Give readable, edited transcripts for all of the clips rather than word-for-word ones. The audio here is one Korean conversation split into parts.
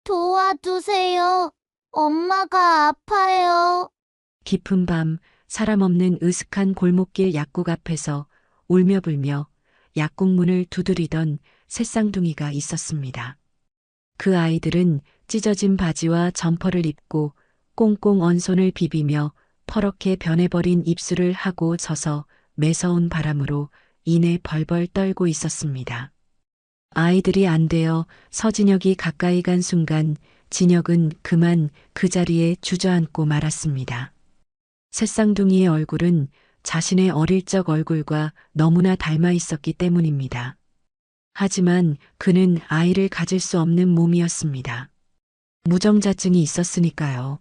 도와주세요. 엄마가 아파요. 깊은 밤 사람 없는 으슥한 골목길 약국 앞에서 울며불며 약국 문을 두드리던 새 쌍둥이가 있었습니다. 그 아이들은 찢어진 바지와 점퍼를 입고 꽁꽁 언 손을 비비며 퍼렇게 변해버린 입술을 하고 져서 매서운 바람으로 이내 벌벌 떨고 있었습니다. 아이들이 안 되어 서진혁이 가까이 간 순간 진혁은 그만 그 자리에 주저앉고 말았습니다. 새쌍둥이의 얼굴은 자신의 어릴 적 얼굴과 너무나 닮아 있었기 때문입니다. 하지만 그는 아이를 가질 수 없는 몸이었습니다. 무정자증이 있었으니까요.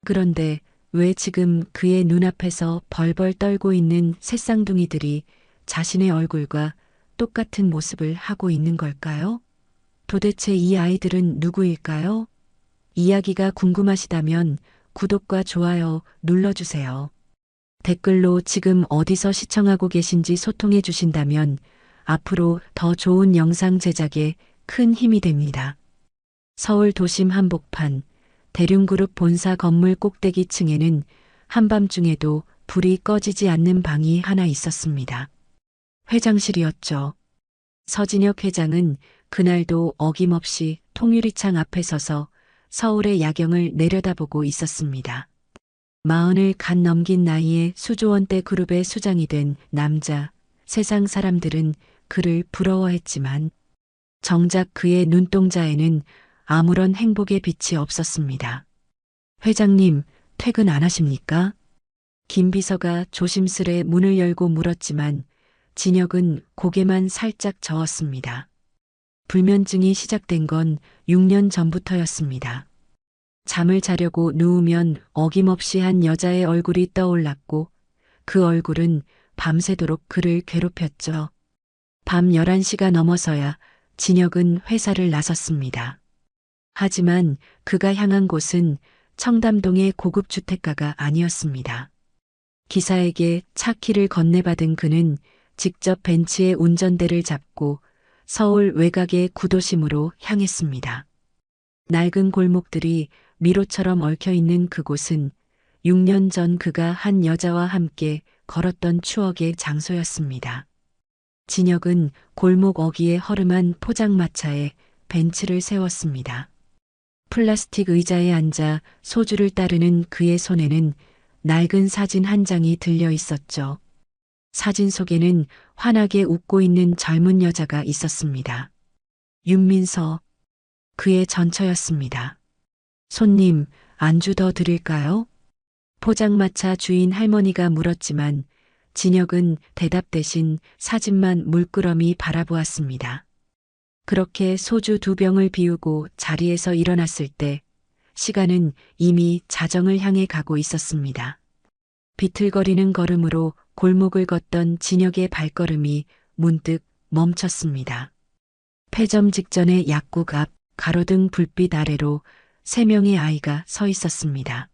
그런데 왜 지금 그의 눈앞에서 벌벌 떨고 있는 새쌍둥이들이 자신의 얼굴과 똑같은 모습을 하고 있는 걸까요? 도대체 이 아이들은 누구일까요? 이야기가 궁금하시다면 구독과 좋아요 눌러주세요. 댓글로 지금 어디서 시청하고 계신지 소통해 주신다면 앞으로 더 좋은 영상 제작에 큰 힘이 됩니다. 서울 도심 한복판 대륜그룹 본사 건물 꼭대기 층에는 한밤중에도 불이 꺼지지 않는 방이 하나 있었습니다. 회장실이었죠. 서진혁 회장은 그날도 어김없이 통유리창 앞에 서서 서울의 야경을 내려다보고 있었습니다. 40을 갓 넘긴 나이에 수조원대 그룹의 수장이 된 남자, 세상 사람들은 그를 부러워했지만 정작 그의 눈동자에는 아무런 행복의 빛이 없었습니다. 회장님, 퇴근 안 하십니까? 김 비서가 조심스레 문을 열고 물었지만 진혁은 고개만 살짝 저었습니다. 불면증이 시작된 건 6년 전부터였습니다. 잠을 자려고 누우면 어김없이 한 여자의 얼굴이 떠올랐고 그 얼굴은 밤새도록 그를 괴롭혔죠. 밤 11시가 넘어서야 진혁은 회사를 나섰습니다. 하지만 그가 향한 곳은 청담동의 고급 주택가가 아니었습니다. 기사에게 차 키를 건네받은 그는 직접 벤츠의 운전대를 잡고 서울 외곽의 구도심으로 향했습니다. 낡은 골목들이 미로처럼 얽혀있는 그곳은 6년 전 그가 한 여자와 함께 걸었던 추억의 장소였습니다. 진혁은 골목 어귀에 허름한 포장마차에 벤츠를 세웠습니다. 플라스틱 의자에 앉아 소주를 따르는 그의 손에는 낡은 사진 한 장이 들려 있었죠. 사진 속에는 환하게 웃고 있는 젊은 여자가 있었습니다. 윤민서, 그의 전처였습니다. 손님, 안주 더 드릴까요? 포장마차 주인 할머니가 물었지만 진혁은 대답 대신 사진만 물끄러미 바라보았습니다. 그렇게 소주 2병을 비우고 자리에서 일어났을 때 시간은 이미 자정을 향해 가고 있었습니다. 비틀거리는 걸음으로 골목을 걷던 진혁의 발걸음이 문득 멈췄습니다. 폐점 직전의 약국 앞 가로등 불빛 아래로 3명의 아이가 서 있었습니다.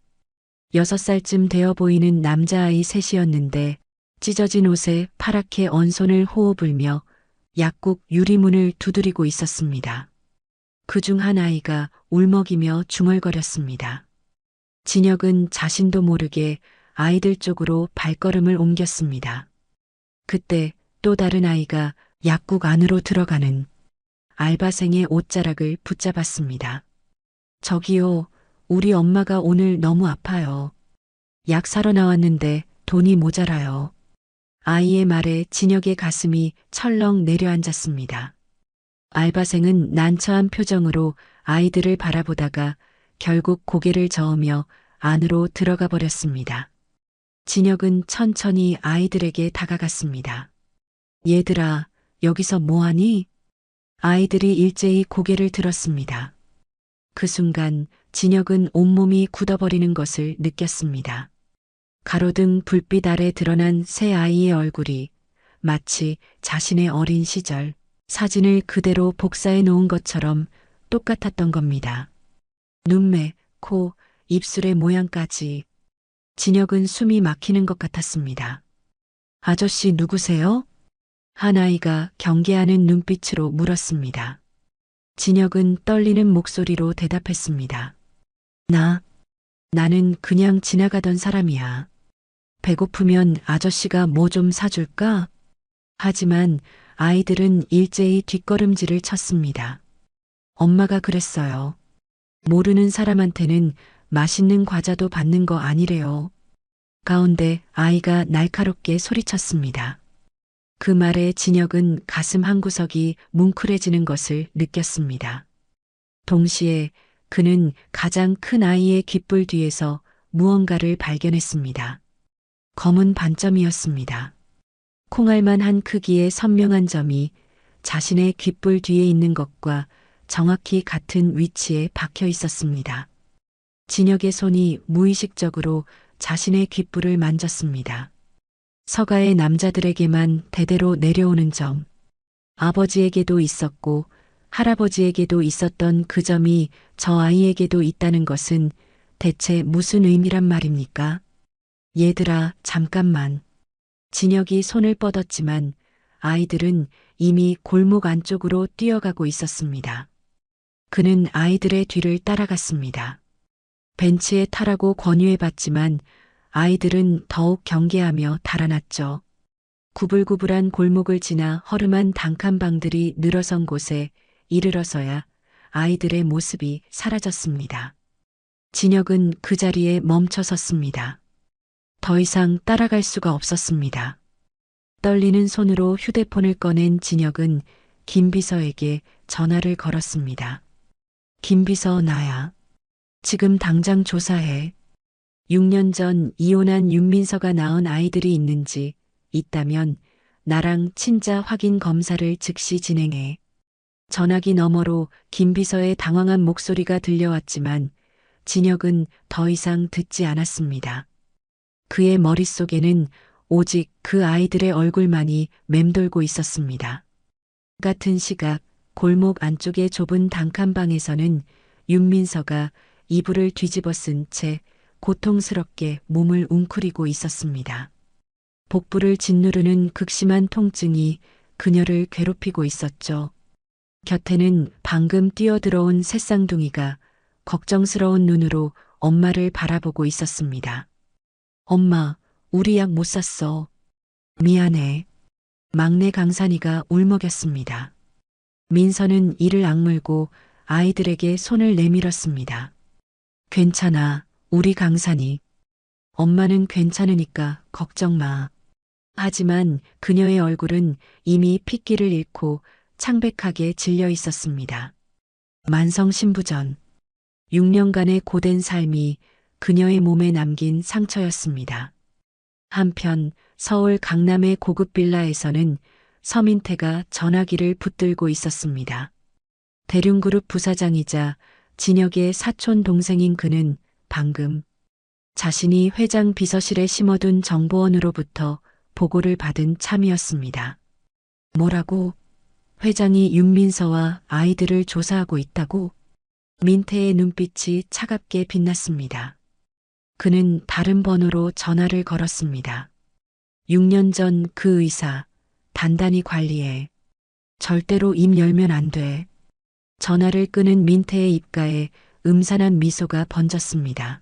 6살쯤 되어 보이는 남자아이 셋이었는데 찢어진 옷에 파랗게 언 손을 호호 불며 약국 유리문을 두드리고 있었습니다. 그중 한 아이가 울먹이며 중얼거렸습니다. 진혁은 자신도 모르게 아이들 쪽으로 발걸음을 옮겼습니다. 그때 또 다른 아이가 약국 안으로 들어가는 알바생의 옷자락을 붙잡았습니다. 저기요, 우리 엄마가 오늘 너무 아파요. 약 사러 나왔는데 돈이 모자라요. 아이의 말에 진혁의 가슴이 철렁 내려앉았습니다. 알바생은 난처한 표정으로 아이들을 바라보다가 결국 고개를 저으며 안으로 들어가 버렸습니다. 진혁은 천천히 아이들에게 다가갔습니다. 얘들아, 여기서 뭐하니? 아이들이 일제히 고개를 들었습니다. 그 순간 진혁은 온몸이 굳어버리는 것을 느꼈습니다. 가로등 불빛 아래 드러난 새 아이의 얼굴이 마치 자신의 어린 시절 사진을 그대로 복사해 놓은 것처럼 똑같았던 겁니다. 눈매, 코, 입술의 모양까지. 진혁은 숨이 막히는 것 같았습니다. 아저씨 누구세요? 한 아이가 경계하는 눈빛으로 물었습니다. 진혁은 떨리는 목소리로 대답했습니다. 나는 그냥 지나가던 사람이야. 배고프면 아저씨가 뭐 좀 사줄까? 하지만 아이들은 일제히 뒷걸음질을 쳤습니다. 엄마가 그랬어요. 모르는 사람한테는 맛있는 과자도 받는 거 아니래요. 가운데 아이가 날카롭게 소리쳤습니다. 그 말에 진혁은 가슴 한구석이 뭉클해지는 것을 느꼈습니다. 동시에 그는 가장 큰 아이의 귓불 뒤에서 무언가를 발견했습니다. 검은 반점이었습니다. 콩알만한 크기의 선명한 점이 자신의 귓불 뒤에 있는 것과 정확히 같은 위치에 박혀 있었습니다. 진혁의 손이 무의식적으로 자신의 귓불을 만졌습니다. 서가의 남자들에게만 대대로 내려오는 점. 아버지에게도 있었고 할아버지에게도 있었던 그 점이 저 아이에게도 있다는 것은 대체 무슨 의미란 말입니까? 얘들아, 잠깐만. 진혁이 손을 뻗었지만 아이들은 이미 골목 안쪽으로 뛰어가고 있었습니다. 그는 아이들의 뒤를 따라갔습니다. 벤치에 타라고 권유해봤지만 아이들은 더욱 경계하며 달아났죠. 구불구불한 골목을 지나 허름한 단칸방들이 늘어선 곳에 이르러서야 아이들의 모습이 사라졌습니다. 진혁은 그 자리에 멈춰 섰습니다. 더 이상 따라갈 수가 없었습니다. 떨리는 손으로 휴대폰을 꺼낸 진혁은 김 비서에게 전화를 걸었습니다. 김 비서, 나야. 지금 당장 조사해. 6년 전 이혼한 윤민서가 낳은 아이들이 있는지 있다면 나랑 친자 확인 검사를 즉시 진행해. 전화기 너머로 김 비서의 당황한 목소리가 들려왔지만 진혁은 더 이상 듣지 않았습니다. 그의 머릿속에는 오직 그 아이들의 얼굴만이 맴돌고 있었습니다. 같은 시각 골목 안쪽의 좁은 단칸방에서는 윤민서가 이불을 뒤집어 쓴 채 고통스럽게 몸을 웅크리고 있었습니다. 복부를 짓누르는 극심한 통증이 그녀를 괴롭히고 있었죠. 곁에는 방금 뛰어들어온 새쌍둥이가 걱정스러운 눈으로 엄마를 바라보고 있었습니다. 엄마, 우리 약 못 샀어. 미안해. 막내 강산이가 울먹였습니다. 민서는 이를 악물고 아이들에게 손을 내밀었습니다. 괜찮아, 우리 강산이. 엄마는 괜찮으니까 걱정 마. 하지만 그녀의 얼굴은 이미 핏기를 잃고 창백하게 질려 있었습니다. 만성신부전. 6년간의 고된 삶이 그녀의 몸에 남긴 상처였습니다. 한편 서울 강남의 고급 빌라에서는 서민태가 전화기를 붙들고 있었습니다. 대륜그룹 부사장이자 진혁의 사촌 동생인 그는 방금 자신이 회장 비서실에 심어둔 정보원으로부터 보고를 받은 참이었습니다. 뭐라고? 회장이 윤민서와 아이들을 조사하고 있다고? 민태의 눈빛이 차갑게 빛났습니다. 그는 다른 번호로 전화를 걸었습니다. 6년 전 그 의사, 단단히 관리해. 절대로 입 열면 안 돼. 전화를 끄는 민태의 입가에 음산한 미소가 번졌습니다.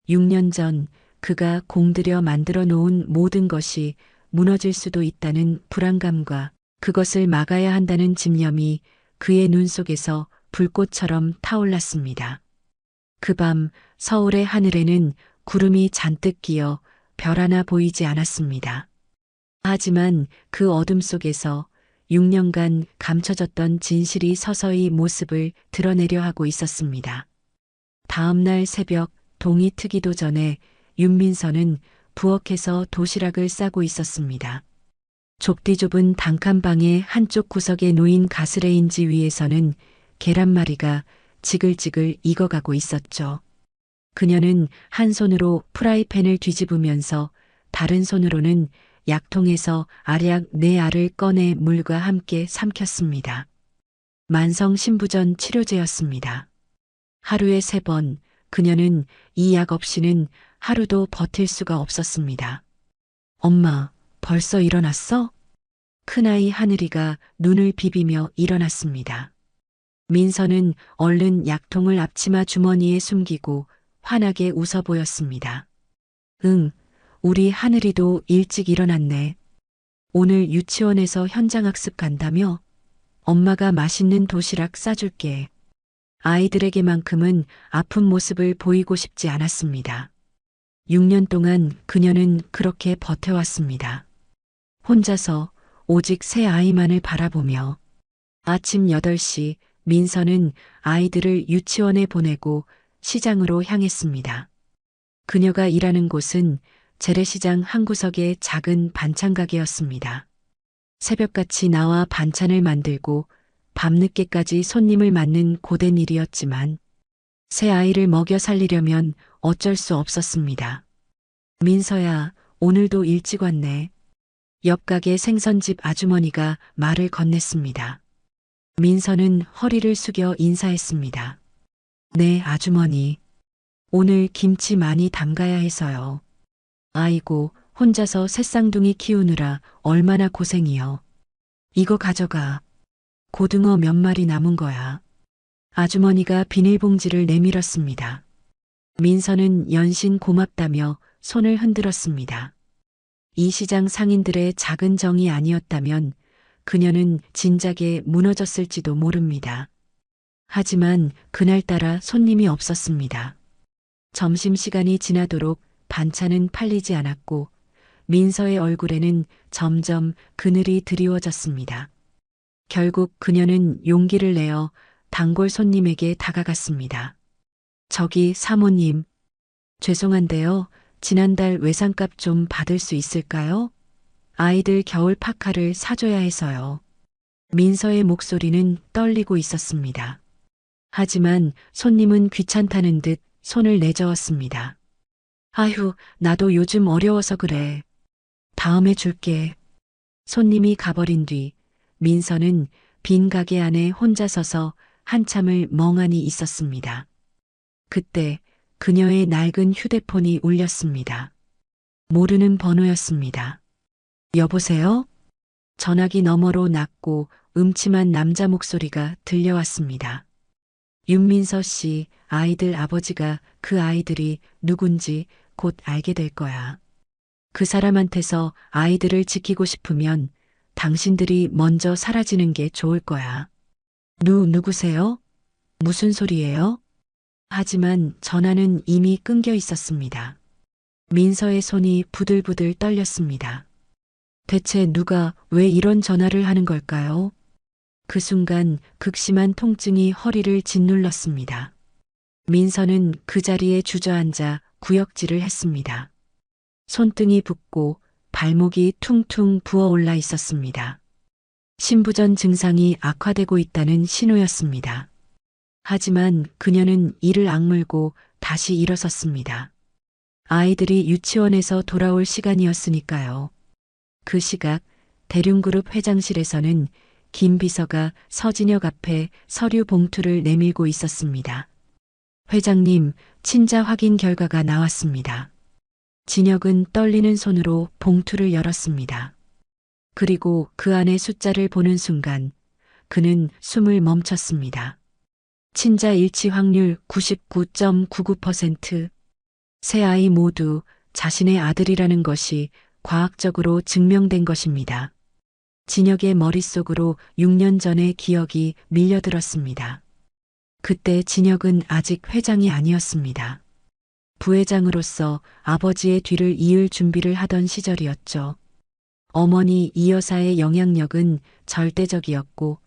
6년 전 그가 공들여 만들어 놓은 모든 것이 무너질 수도 있다는 불안감과 그것을 막아야 한다는 집념이 그의 눈 속에서 불꽃처럼 타올랐습니다. 그 밤 서울의 하늘에는 구름이 잔뜩 끼어 별 하나 보이지 않았습니다. 하지만 그 어둠 속에서 6년간 감춰졌던 진실이 서서히 모습을 드러내려 하고 있었습니다. 다음 날 새벽 동이 트기도 전에 윤민서는 부엌에서 도시락을 싸고 있었습니다. 좁디 좁은 단칸방의 한쪽 구석에 놓인 가스레인지 위에서는 계란말이가 지글지글 익어가고 있었죠. 그녀는 한 손으로 프라이팬을 뒤집으면서 다른 손으로는 약통에서 알약 4알을 꺼내 물과 함께 삼켰습니다. 만성신부전 치료제였습니다. 하루에 3번 그녀는 이 약 없이는 하루도 버틸 수가 없었습니다. 엄마, 벌써 일어났어? 큰아이 하늘이가 눈을 비비며 일어났습니다. 민서는 얼른 약통을 앞치마 주머니에 숨기고 환하게 웃어 보였습니다. 응, 우리 하늘이도 일찍 일어났네. 오늘 유치원에서 현장학습 간다며? 엄마가 맛있는 도시락 싸줄게. 아이들에게만큼은 아픈 모습을 보이고 싶지 않았습니다. 6년 동안 그녀는 그렇게 버텨왔습니다. 혼자서 오직 새 아이만을 바라보며 아침 8시 민서는 아이들을 유치원에 보내고 시장으로 향했습니다. 그녀가 일하는 곳은 재래시장 한 구석의 작은 반찬 가게였습니다. 새벽같이 나와 반찬을 만들고 밤늦게까지 손님을 맞는 고된 일이었지만 새 아이를 먹여 살리려면 어쩔 수 없었습니다. 민서야, 오늘도 일찍 왔네. 옆 가게 생선집 아주머니가 말을 건넸습니다. 민서는 허리를 숙여 인사했습니다. 네, 아주머니. 오늘 김치 많이 담가야 해서요. 아이고, 혼자서 새쌍둥이 키우느라 얼마나 고생이요. 이거 가져가. 고등어 몇 마리 남은 거야. 아주머니가 비닐봉지를 내밀었습니다. 민서는 연신 고맙다며 손을 흔들었습니다. 이 시장 상인들의 작은 정이 아니었다면 그녀는 진작에 무너졌을지도 모릅니다. 하지만 그날따라 손님이 없었습니다. 점심시간이 지나도록 반찬은 팔리지 않았고 민서의 얼굴에는 점점 그늘이 드리워졌습니다. 결국 그녀는 용기를 내어 단골 손님에게 다가갔습니다. 저기 사모님, 죄송한데요. 지난달 외상값 좀 받을 수 있을까요? 아이들 겨울 파카를 사줘야 해서요. 민서의 목소리는 떨리고 있었습니다. 하지만 손님은 귀찮다는 듯 손을 내저었습니다. 아휴, 나도 요즘 어려워서 그래. 다음에 줄게. 손님이 가버린 뒤 민서는 빈 가게 안에 혼자 서서 한참을 멍하니 있었습니다. 그때 그녀의 낡은 휴대폰이 울렸습니다. 모르는 번호였습니다. 여보세요? 전화기 너머로 낮고 음침한 남자 목소리가 들려왔습니다. 윤민서 씨, 아이들 아버지가 그 아이들이 누군지 곧 알게 될 거야. 그 사람한테서 아이들을 지키고 싶으면 당신들이 먼저 사라지는 게 좋을 거야. 누구세요? 무슨 소리예요? 하지만 전화는 이미 끊겨 있었습니다. 민서의 손이 부들부들 떨렸습니다. 대체 누가 왜 이런 전화를 하는 걸까요? 그 순간 극심한 통증이 허리를 짓눌렀습니다. 민서는 그 자리에 주저앉아 구역질을 했습니다. 손등이 붓고 발목이 퉁퉁 부어올라 있었습니다. 신부전 증상이 악화되고 있다는 신호였습니다. 하지만 그녀는 이를 악물고 다시 일어섰습니다. 아이들이 유치원에서 돌아올 시간이었으니까요. 그 시각 대륜그룹 회장실에서는 김 비서가 서진혁 앞에 서류 봉투를 내밀고 있었습니다. 회장님, 친자 확인 결과가 나왔습니다. 진혁은 떨리는 손으로 봉투를 열었습니다. 그리고 그 안의 숫자를 보는 순간 그는 숨을 멈췄습니다. 친자 일치 확률 99.99%. 세 아이 모두 자신의 아들이라는 것이 과학적으로 증명된 것입니다. 진혁의 머릿속으로 6년 전의 기억이 밀려들었습니다. 그때 진혁은 아직 회장이 아니었습니다. 부회장으로서 아버지의 뒤를 이을 준비를 하던 시절이었죠. 어머니 이 여사의 영향력은 절대적이었고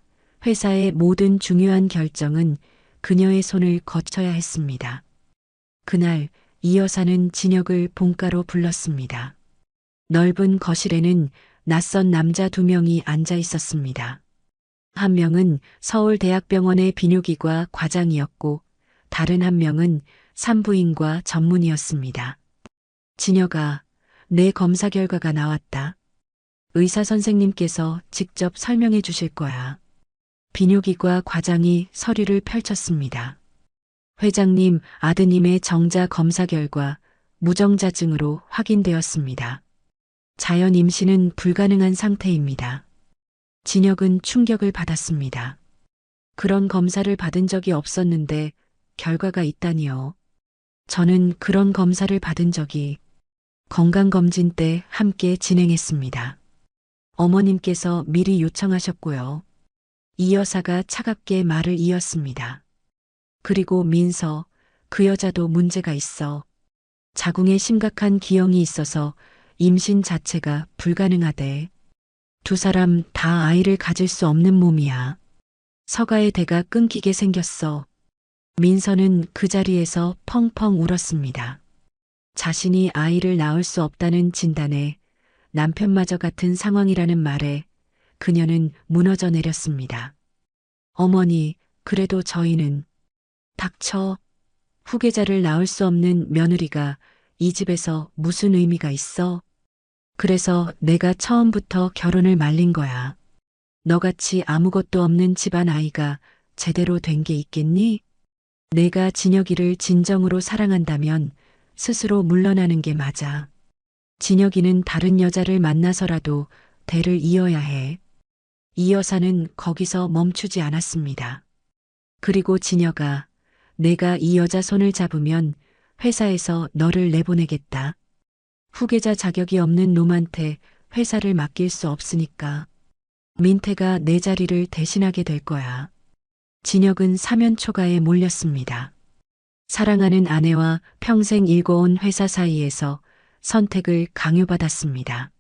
회사의 모든 중요한 결정은 그녀의 손을 거쳐야 했습니다. 그날 이 여사는 진혁을 본가로 불렀습니다. 넓은 거실에는 낯선 남자 2명이 앉아 있었습니다. 한 명은 서울대학병원의 비뇨기과 과장이었고 다른 한 명은 산부인과 전문의였습니다. 진혁아, 내 검사 결과가 나왔다. 의사 선생님께서 직접 설명해 주실 거야. 비뇨기과 과장이 서류를 펼쳤습니다. 회장님, 아드님의 정자 검사 결과 무정자증으로 확인되었습니다. 자연 임신은 불가능한 상태입니다. 진혁은 충격을 받았습니다. 그런 검사를 받은 적이 없었는데 결과가 있다니요. 저는 그런 검사를 받은 적이 건강검진 때 함께 진행했습니다. 어머님께서 미리 요청하셨고요. 이 여사가 차갑게 말을 이었습니다. 그리고 민서, 그 여자도 문제가 있어. 자궁에 심각한 기형이 있어서 임신 자체가 불가능하대. 두 사람 다 아이를 가질 수 없는 몸이야. 서가의 대가 끊기게 생겼어. 민서는 그 자리에서 펑펑 울었습니다. 자신이 아이를 낳을 수 없다는 진단에 남편마저 같은 상황이라는 말에 그녀는 무너져 내렸습니다. 어머니, 그래도 저희는 닥쳐. 후계자를 낳을 수 없는 며느리가 이 집에서 무슨 의미가 있어? 그래서 내가 처음부터 결혼을 말린 거야. 너같이 아무것도 없는 집안 아이가 제대로 된 게 있겠니? 내가 진혁이를 진정으로 사랑한다면 스스로 물러나는 게 맞아. 진혁이는 다른 여자를 만나서라도 대를 이어야 해. 이 여사는 거기서 멈추지 않았습니다. 그리고 진혁아, 내가 이 여자 손을 잡으면 회사에서 너를 내보내겠다. 후계자 자격이 없는 놈한테 회사를 맡길 수 없으니까. 민태가 내 자리를 대신하게 될 거야. 진혁은 사면초가에 몰렸습니다. 사랑하는 아내와 평생 일궈온 회사 사이에서 선택을 강요받았습니다.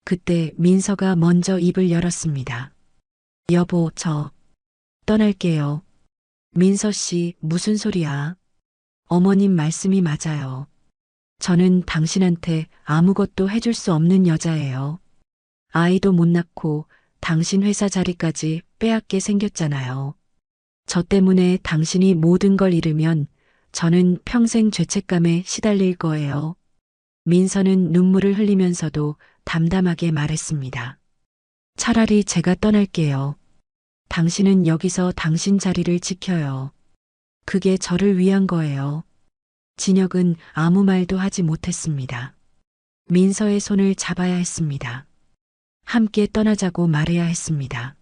그때 민서가 먼저 입을 열었습니다. 여보, 저 떠날게요. 민서 씨, 무슨 소리야? 어머님 말씀이 맞아요. 저는 당신한테 아무것도 해줄 수 없는 여자예요. 아이도 못 낳고 당신 회사 자리까지 빼앗게 생겼잖아요. 저 때문에 당신이 모든 걸 잃으면 저는 평생 죄책감에 시달릴 거예요. 민서는 눈물을 흘리면서도 담담하게 말했습니다. 차라리 제가 떠날게요. 당신은 여기서 당신 자리를 지켜요. 그게 저를 위한 거예요. 진혁은 아무 말도 하지 못했습니다. 민서의 손을 잡아야 했습니다. 함께 떠나자고 말해야 했습니다.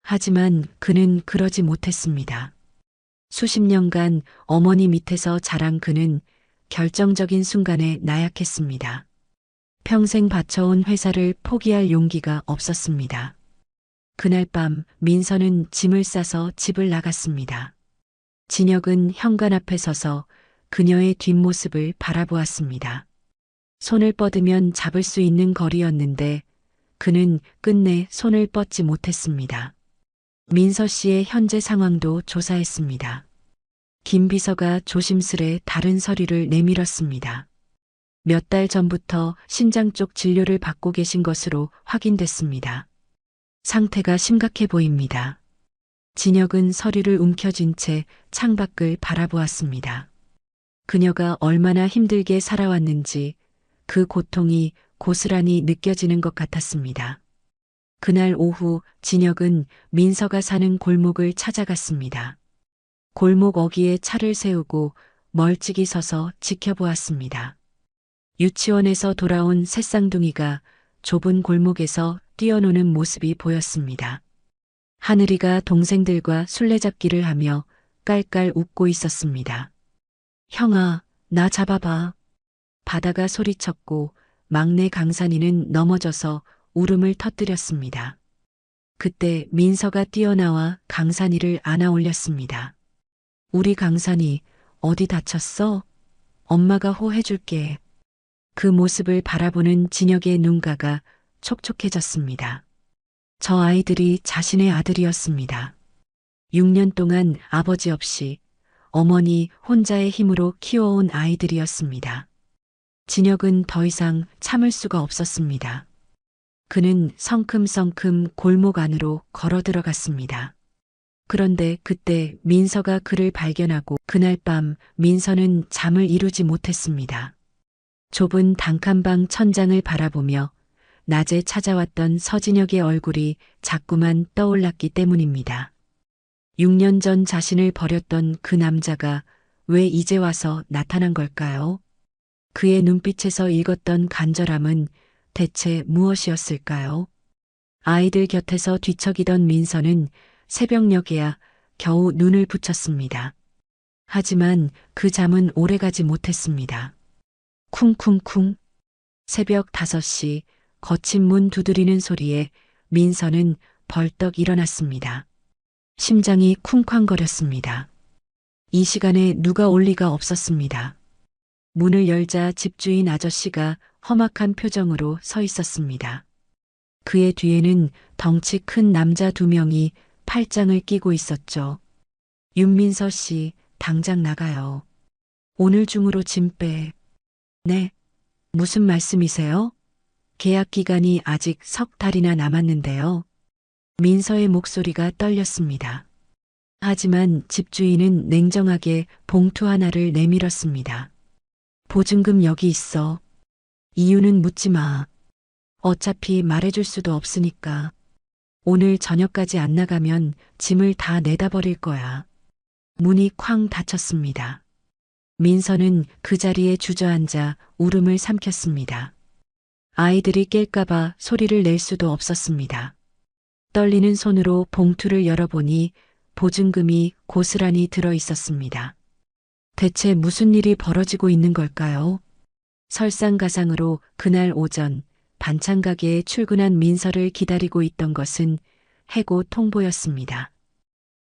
하지만 그는 그러지 못했습니다. 수십 년간 어머니 밑에서 자란 그는 결정적인 순간에 나약했습니다. 평생 바쳐온 회사를 포기할 용기가 없었습니다. 그날 밤 민서는 짐을 싸서 집을 나갔습니다. 진혁은 현관 앞에 서서 그녀의 뒷모습을 바라보았습니다. 손을 뻗으면 잡을 수 있는 거리였는데 그는 끝내 손을 뻗지 못했습니다. 민서 씨의 현재 상황도 조사했습니다. 김 비서가 조심스레 다른 서류를 내밀었습니다. 몇 달 전부터 신장 쪽 진료를 받고 계신 것으로 확인됐습니다. 상태가 심각해 보입니다. 진혁은 서류를 움켜쥔 채 창밖을 바라보았습니다. 그녀가 얼마나 힘들게 살아왔는지 그 고통이 고스란히 느껴지는 것 같았습니다. 그날 오후 진혁은 민서가 사는 골목을 찾아갔습니다. 골목 어귀에 차를 세우고 멀찍이 서서 지켜보았습니다. 유치원에서 돌아온 새쌍둥이가 좁은 골목에서 뛰어노는 모습이 보였습니다. 하늘이가 동생들과 술래잡기를 하며 깔깔 웃고 있었습니다. 형아, 나 잡아봐. 바다가 소리쳤고 막내 강산이는 넘어져서 울음을 터뜨렸습니다. 그때 민서가 뛰어나와 강산이를 안아 올렸습니다. 우리 강산이 어디 다쳤어? 엄마가 호해줄게. 그 모습을 바라보는 진혁의 눈가가 촉촉해졌습니다. 저 아이들이 자신의 아들이었습니다. 6년 동안 아버지 없이 어머니 혼자의 힘으로 키워온 아이들이었습니다. 진혁은 더 이상 참을 수가 없었습니다. 그는 성큼성큼 골목 안으로 걸어 들어갔습니다. 그런데 그때 민서가 그를 발견하고 그날 밤 민서는 잠을 이루지 못했습니다. 좁은 단칸방 천장을 바라보며 낮에 찾아왔던 서진혁의 얼굴이 자꾸만 떠올랐기 때문입니다. 6년 전 자신을 버렸던 그 남자가 왜 이제 와서 나타난 걸까요? 그의 눈빛에서 읽었던 간절함은 대체 무엇이었을까요? 아이들 곁에서 뒤척이던 민서는 새벽녘에야 겨우 눈을 붙였습니다. 하지만 그 잠은 오래가지 못했습니다. 쿵쿵쿵. 새벽 5시 거친 문 두드리는 소리에 민서는 벌떡 일어났습니다. 심장이 쿵쾅거렸습니다. 이 시간에 누가 올 리가 없었습니다. 문을 열자 집주인 아저씨가 험악한 표정으로 서 있었습니다. 그의 뒤에는 덩치 큰 남자 2명이 팔짱을 끼고 있었죠. 윤민서 씨, 당장 나가요. 오늘 중으로 짐 빼. 네. 무슨 말씀이세요? 계약 기간이 아직 석 달이나 남았는데요. 민서의 목소리가 떨렸습니다. 하지만 집주인은 냉정하게 봉투 하나를 내밀었습니다. 보증금 여기 있어. 이유는 묻지 마. 어차피 말해줄 수도 없으니까. 오늘 저녁까지 안 나가면 짐을 다 내다 버릴 거야. 문이 쾅 닫혔습니다. 민서는 그 자리에 주저앉아 울음을 삼켰습니다. 아이들이 깰까봐 소리를 낼 수도 없었습니다. 떨리는 손으로 봉투를 열어보니 보증금이 고스란히 들어 있었습니다. 대체 무슨 일이 벌어지고 있는 걸까요? 설상가상으로 그날 오전 반찬 가게에 출근한 민서를 기다리고 있던 것은 해고 통보였습니다.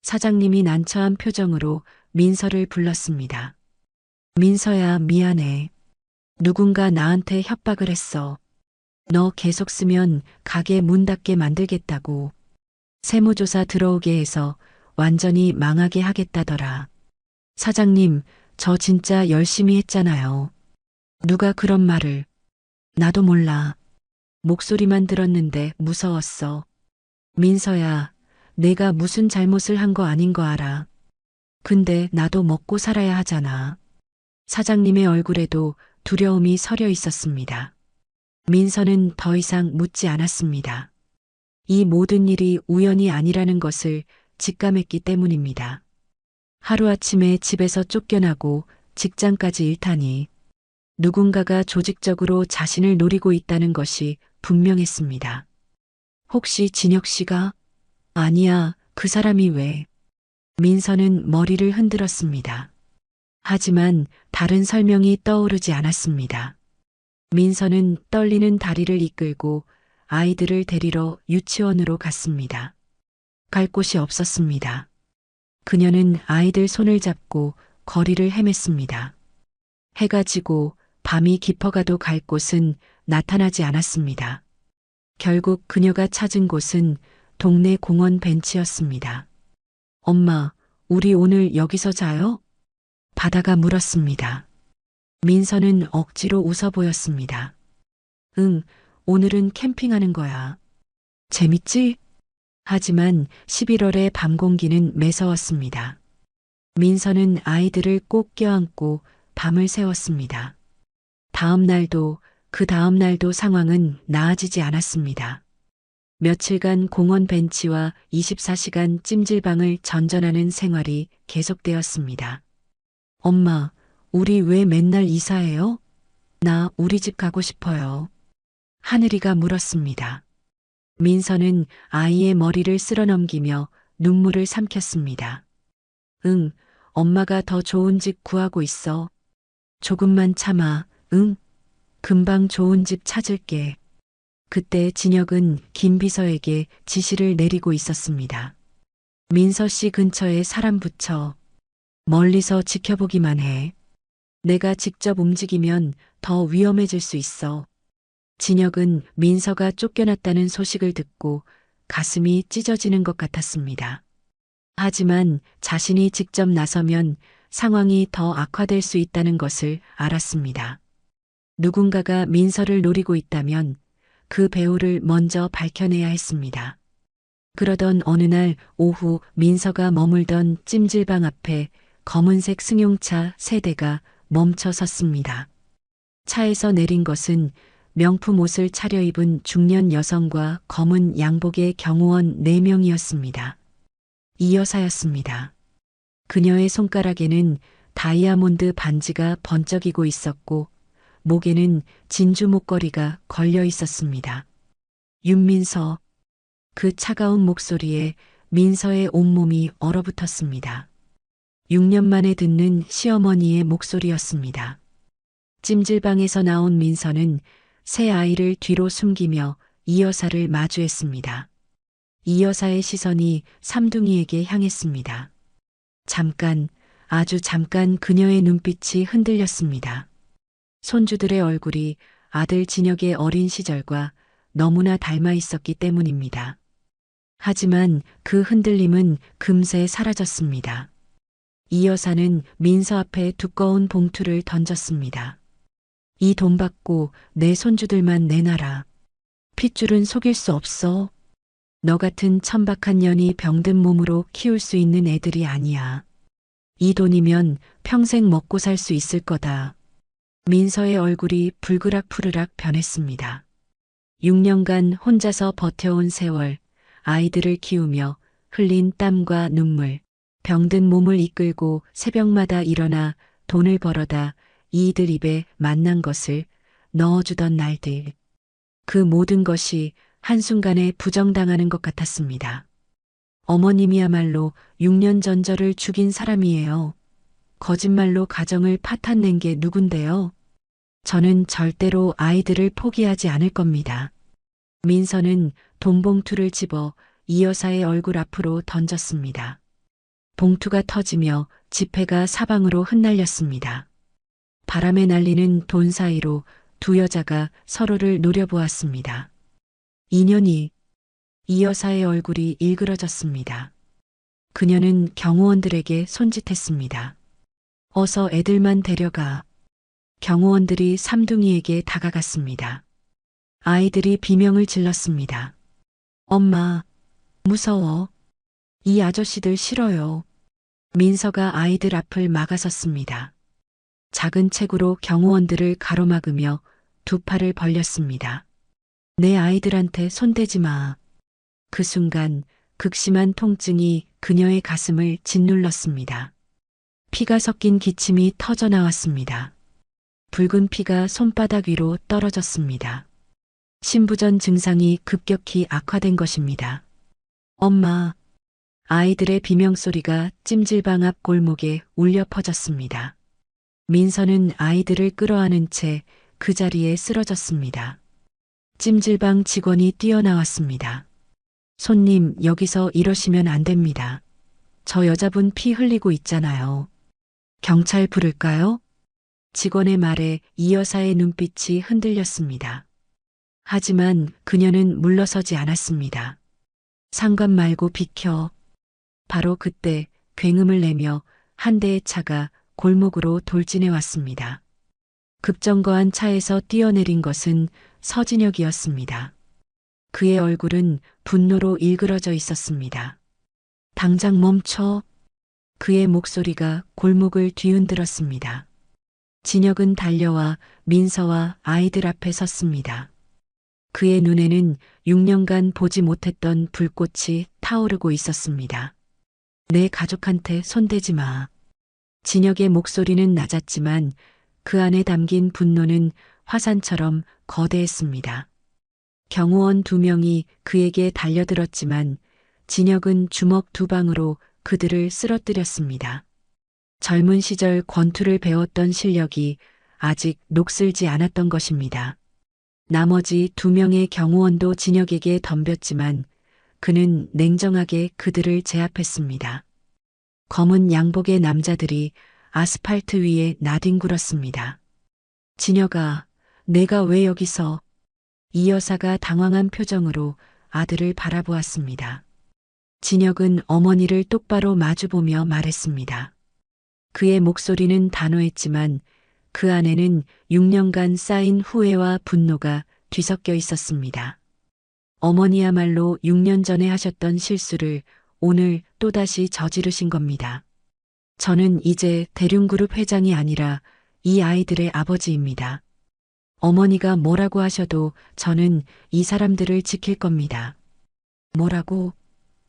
사장님이 난처한 표정으로 민서를 불렀습니다. 민서야, 미안해. 누군가 나한테 협박을 했어. 너 계속 쓰면 가게 문 닫게 만들겠다고. 세무조사 들어오게 해서 완전히 망하게 하겠다더라. 사장님, 저 진짜 열심히 했잖아요. 누가 그런 말을. 나도 몰라. 목소리만 들었는데 무서웠어. 민서야, 내가 무슨 잘못을 한 거 아닌 거 알아. 근데 나도 먹고 살아야 하잖아. 사장님의 얼굴에도 두려움이 서려 있었습니다. 민서는 더 이상 묻지 않았습니다. 이 모든 일이 우연이 아니라는 것을 직감했기 때문입니다. 하루아침에 집에서 쫓겨나고 직장까지 잃다니 누군가가 조직적으로 자신을 노리고 있다는 것이 분명했습니다. 혹시 진혁 씨가? 아니야, 그 사람이 왜? 민서는 머리를 흔들었습니다. 하지만 다른 설명이 떠오르지 않았습니다. 민서는 떨리는 다리를 이끌고 아이들을 데리러 유치원으로 갔습니다. 갈 곳이 없었습니다. 그녀는 아이들 손을 잡고 거리를 헤맸습니다. 해가 지고 밤이 깊어가도 갈 곳은 나타나지 않았습니다. 결국 그녀가 찾은 곳은 동네 공원 벤치였습니다. 엄마, 우리 오늘 여기서 자요? 바다가 물었습니다. 민서는 억지로 웃어 보였습니다. 응, 오늘은 캠핑하는 거야. 재밌지? 하지만 11월의 밤 공기는 매서웠습니다. 민서는 아이들을 꼭 껴안고 밤을 새웠습니다. 그 다음 날도 상황은 나아지지 않았습니다. 며칠간 공원 벤치와 24시간 찜질방을 전전하는 생활이 계속되었습니다. 엄마, 우리 왜 맨날 이사해요? 나 우리 집 가고 싶어요. 하늘이가 물었습니다. 민서는 아이의 머리를 쓸어넘기며 눈물을 삼켰습니다. 응, 엄마가 더 좋은 집 구하고 있어. 조금만 참아, 응? 금방 좋은 집 찾을게. 그때 진혁은 김 비서에게 지시를 내리고 있었습니다. 민서 씨 근처에 사람 붙여. 멀리서 지켜보기만 해. 내가 직접 움직이면 더 위험해질 수 있어. 진혁은 민서가 쫓겨났다는 소식을 듣고 가슴이 찢어지는 것 같았습니다. 하지만 자신이 직접 나서면 상황이 더 악화될 수 있다는 것을 알았습니다. 누군가가 민서를 노리고 있다면 그 배후를 먼저 밝혀내야 했습니다. 그러던 어느 날 오후 민서가 머물던 찜질방 앞에 검은색 승용차 3대가 멈춰 섰습니다. 차에서 내린 것은 명품 옷을 차려입은 중년 여성과 검은 양복의 경호원 4명이었습니다. 이 여사였습니다. 그녀의 손가락에는 다이아몬드 반지가 번쩍이고 있었고 목에는 진주 목걸이가 걸려 있었습니다. 윤민서, 그 차가운 목소리에 민서의 온몸이 얼어붙었습니다. 6년 만에 듣는 시어머니의 목소리였습니다. 찜질방에서 나온 민서는 새 아이를 뒤로 숨기며 이 여사를 마주했습니다. 이 여사의 시선이 삼둥이에게 향했습니다. 잠깐, 아주 잠깐 그녀의 눈빛이 흔들렸습니다. 손주들의 얼굴이 아들 진혁의 어린 시절과 너무나 닮아 있었기 때문입니다. 하지만 그 흔들림은 금세 사라졌습니다. 이 여사는 민서 앞에 두꺼운 봉투를 던졌습니다. 이 돈 받고 내 손주들만 내놔라. 핏줄은 속일 수 없어. 너 같은 천박한 년이 병든 몸으로 키울 수 있는 애들이 아니야. 이 돈이면 평생 먹고 살 수 있을 거다. 민서의 얼굴이 불그락푸르락 변했습니다. 6년간 혼자서 버텨온 세월, 아이들을 키우며 흘린 땀과 눈물, 병든 몸을 이끌고 새벽마다 일어나 돈을 벌어다 이들 입에 만난 것을 넣어주던 날들. 그 모든 것이 한순간에 부정당하는 것 같았습니다. 어머님이야말로 6년 전 저를 죽인 사람이에요. 거짓말로 가정을 파탄낸 게 누군데요? 저는 절대로 아이들을 포기하지 않을 겁니다. 민서는 돈봉투를 집어 이 여사의 얼굴 앞으로 던졌습니다. 봉투가 터지며 지폐가 사방으로 흩날렸습니다. 바람에 날리는 돈 사이로 두 여자가 서로를 노려보았습니다. 인연이 이 여사의 얼굴이 일그러졌습니다. 그녀는 경호원들에게 손짓했습니다. 어서 애들만 데려가. 경호원들이 삼둥이에게 다가갔습니다. 아이들이 비명을 질렀습니다. 엄마, 무서워. 이 아저씨들 싫어요. 민서가 아이들 앞을 막아섰습니다. 작은 책으로 경호원들을 가로막으며 두 팔을 벌렸습니다. 내 아이들한테 손대지 마. 그 순간 극심한 통증이 그녀의 가슴을 짓눌렀습니다. 피가 섞인 기침이 터져 나왔습니다. 붉은 피가 손바닥 위로 떨어졌습니다. 신부전 증상이 급격히 악화된 것입니다. 엄마, 아이들의 비명소리가 찜질방 앞 골목에 울려 퍼졌습니다. 민서는 아이들을 끌어안은 채 그 자리에 쓰러졌습니다. 찜질방 직원이 뛰어나왔습니다. 손님, 여기서 이러시면 안 됩니다. 저 여자분 피 흘리고 있잖아요. 경찰 부를까요? 직원의 말에 이 여사의 눈빛이 흔들렸습니다. 하지만 그녀는 물러서지 않았습니다. 상관 말고 비켜. 바로 그때 굉음을 내며 한 대의 차가 골목으로 돌진해 왔습니다. 급정거한 차에서 뛰어내린 것은 서진혁이었습니다. 그의 얼굴은 분노로 일그러져 있었습니다. 당장 멈춰. 그의 목소리가 골목을 뒤흔들었습니다. 진혁은 달려와 민서와 아이들 앞에 섰습니다. 그의 눈에는 6년간 보지 못했던 불꽃이 타오르고 있었습니다. 내 가족한테 손대지 마. 진혁의 목소리는 낮았지만 그 안에 담긴 분노는 화산처럼 거대했습니다. 경호원 2명이 그에게 달려들었지만 진혁은 주먹 2방으로 그들을 쓰러뜨렸습니다. 젊은 시절 권투를 배웠던 실력이 아직 녹슬지 않았던 것입니다. 나머지 2명의 경호원도 진혁에게 덤볐지만 그는 냉정하게 그들을 제압했습니다. 검은 양복의 남자들이 아스팔트 위에 나뒹굴었습니다. 진혁아, 내가 왜 여기서? 이 여사가 당황한 표정으로 아들을 바라보았습니다. 진혁은 어머니를 똑바로 마주보며 말했습니다. 그의 목소리는 단호했지만 그 안에는 6년간 쌓인 후회와 분노가 뒤섞여 있었습니다. 어머니야말로 6년 전에 하셨던 실수를 오늘 또다시 저지르신 겁니다. 저는 이제 대륜그룹 회장이 아니라 이 아이들의 아버지입니다. 어머니가 뭐라고 하셔도 저는 이 사람들을 지킬 겁니다. 뭐라고?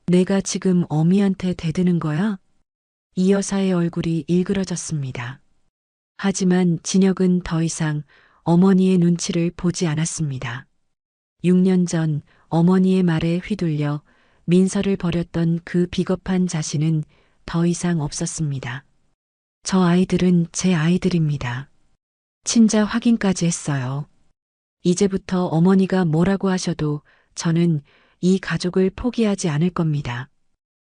내가 지금 어미한테 대드는 거야? 이 여사의 얼굴이 일그러졌습니다. 하지만 진혁은 더 이상 어머니의 눈치를 보지 않았습니다. 6년 전 어머니의 말에 휘둘려 민서를 버렸던 그 비겁한 자신은 더 이상 없었습니다. 저 아이들은 제 아이들입니다. 친자 확인까지 했어요. 이제부터 어머니가 뭐라고 하셔도 저는 이 가족을 포기하지 않을 겁니다.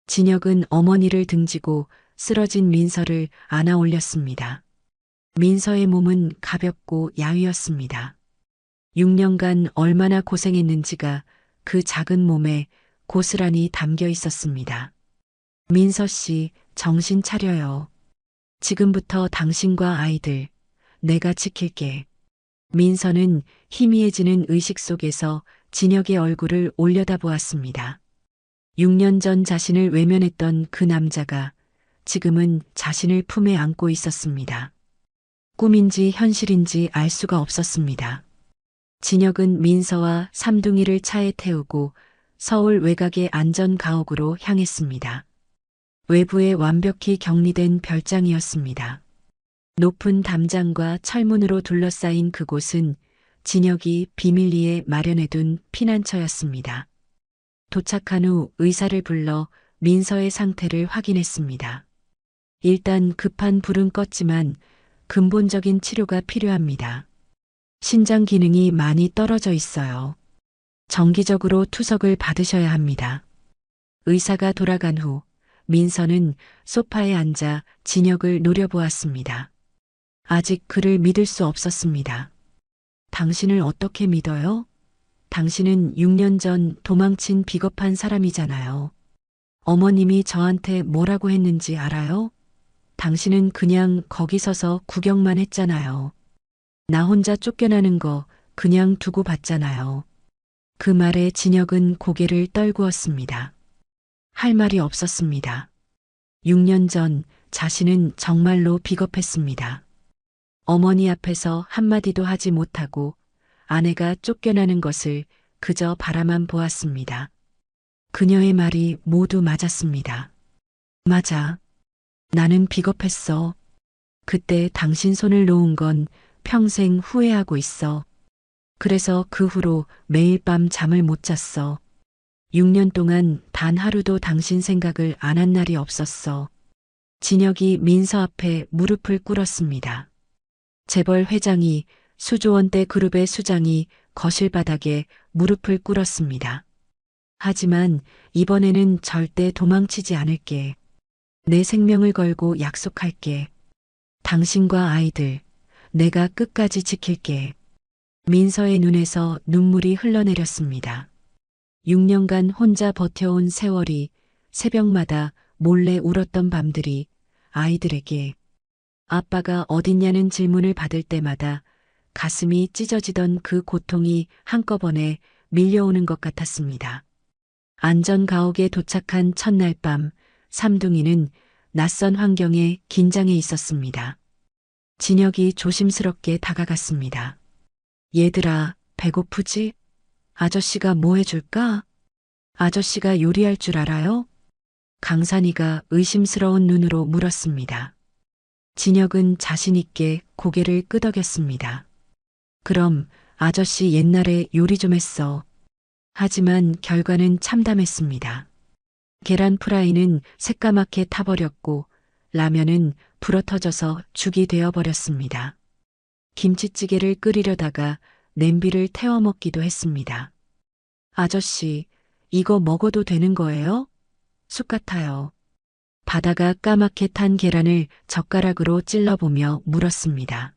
진혁은 어머니를 등지고 쓰러진 민서를 안아 올렸습니다. 민서의 몸은 가볍고 야위었습니다. 6년간 얼마나 고생했는지가 그 작은 몸에 고스란히 담겨 있었습니다. 민서 씨, 정신 차려요. 지금부터 당신과 아이들, 내가 지킬게. 민서는 희미해지는 의식 속에서 진혁의 얼굴을 올려다보았습니다. 6년 전 자신을 외면했던 그 남자가 지금은 자신을 품에 안고 있었습니다. 꿈인지 현실인지 알 수가 없었습니다. 진혁은 민서와 삼둥이를 차에 태우고 서울 외곽의 안전가옥으로 향했습니다. 외부에 완벽히 격리된 별장이었습니다. 높은 담장과 철문으로 둘러싸인 그곳은 진혁이 비밀리에 마련해둔 피난처였습니다. 도착한 후 의사를 불러 민서의 상태를 확인했습니다. 일단 급한 불은 껐지만 근본적인 치료가 필요합니다. 신장 기능이 많이 떨어져 있어요. 정기적으로 투석을 받으셔야 합니다. 의사가 돌아간 후 민서는 소파에 앉아 진혁을 노려보았습니다. 아직 그를 믿을 수 없었습니다. 당신을 어떻게 믿어요? 당신은 6년 전 도망친 비겁한 사람이잖아요. 어머님이 저한테 뭐라고 했는지 알아요? 당신은 그냥 거기 서서 구경만 했잖아요. 나 혼자 쫓겨나는 거 그냥 두고 봤잖아요. 그 말에 진혁은 고개를 떨구었습니다. 할 말이 없었습니다. 6년 전 자신은 정말로 비겁했습니다. 어머니 앞에서 한마디도 하지 못하고 아내가 쫓겨나는 것을 그저 바라만 보았습니다. 그녀의 말이 모두 맞았습니다. 맞아. 나는 비겁했어. 그때 당신 손을 놓은 건 평생 후회하고 있어. 그래서 그 후로 매일 밤 잠을 못 잤어. 6년 동안 단 하루도 당신 생각을 안 한 날이 없었어. 진혁이 민서 앞에 무릎을 꿇었습니다. 재벌 회장이 수조원대 그룹의 수장이 거실 바닥에 무릎을 꿇었습니다. 하지만 이번에는 절대 도망치지 않을게. 내 생명을 걸고 약속할게. 당신과 아이들, 내가 끝까지 지킬게. 민서의 눈에서 눈물이 흘러내렸습니다. 6년간 혼자 버텨온 세월이 새벽마다 몰래 울었던 밤들이 아이들에게 아빠가 어딨냐는 질문을 받을 때마다 가슴이 찢어지던 그 고통이 한꺼번에 밀려오는 것 같았습니다. 안전가옥에 도착한 첫날 밤 삼둥이는 낯선 환경에 긴장해 있었습니다. 진혁이 조심스럽게 다가갔습니다. 얘들아, 배고프지? 아저씨가 뭐 해줄까? 아저씨가 요리할 줄 알아요? 강산이가 의심스러운 눈으로 물었습니다. 진혁은 자신있게 고개를 끄덕였습니다. 그럼 아저씨 옛날에 요리 좀 했어. 하지만 결과는 참담했습니다. 계란 프라이는 새까맣게 타버렸고 라면은 불어터져서 죽이 되어버렸습니다. 김치찌개를 끓이려다가 냄비를 태워 먹기도 했습니다. 아저씨, 이거 먹어도 되는 거예요? 쑥 같아요. 바다가 까맣게 탄 계란을 젓가락으로 찔러보며 물었습니다.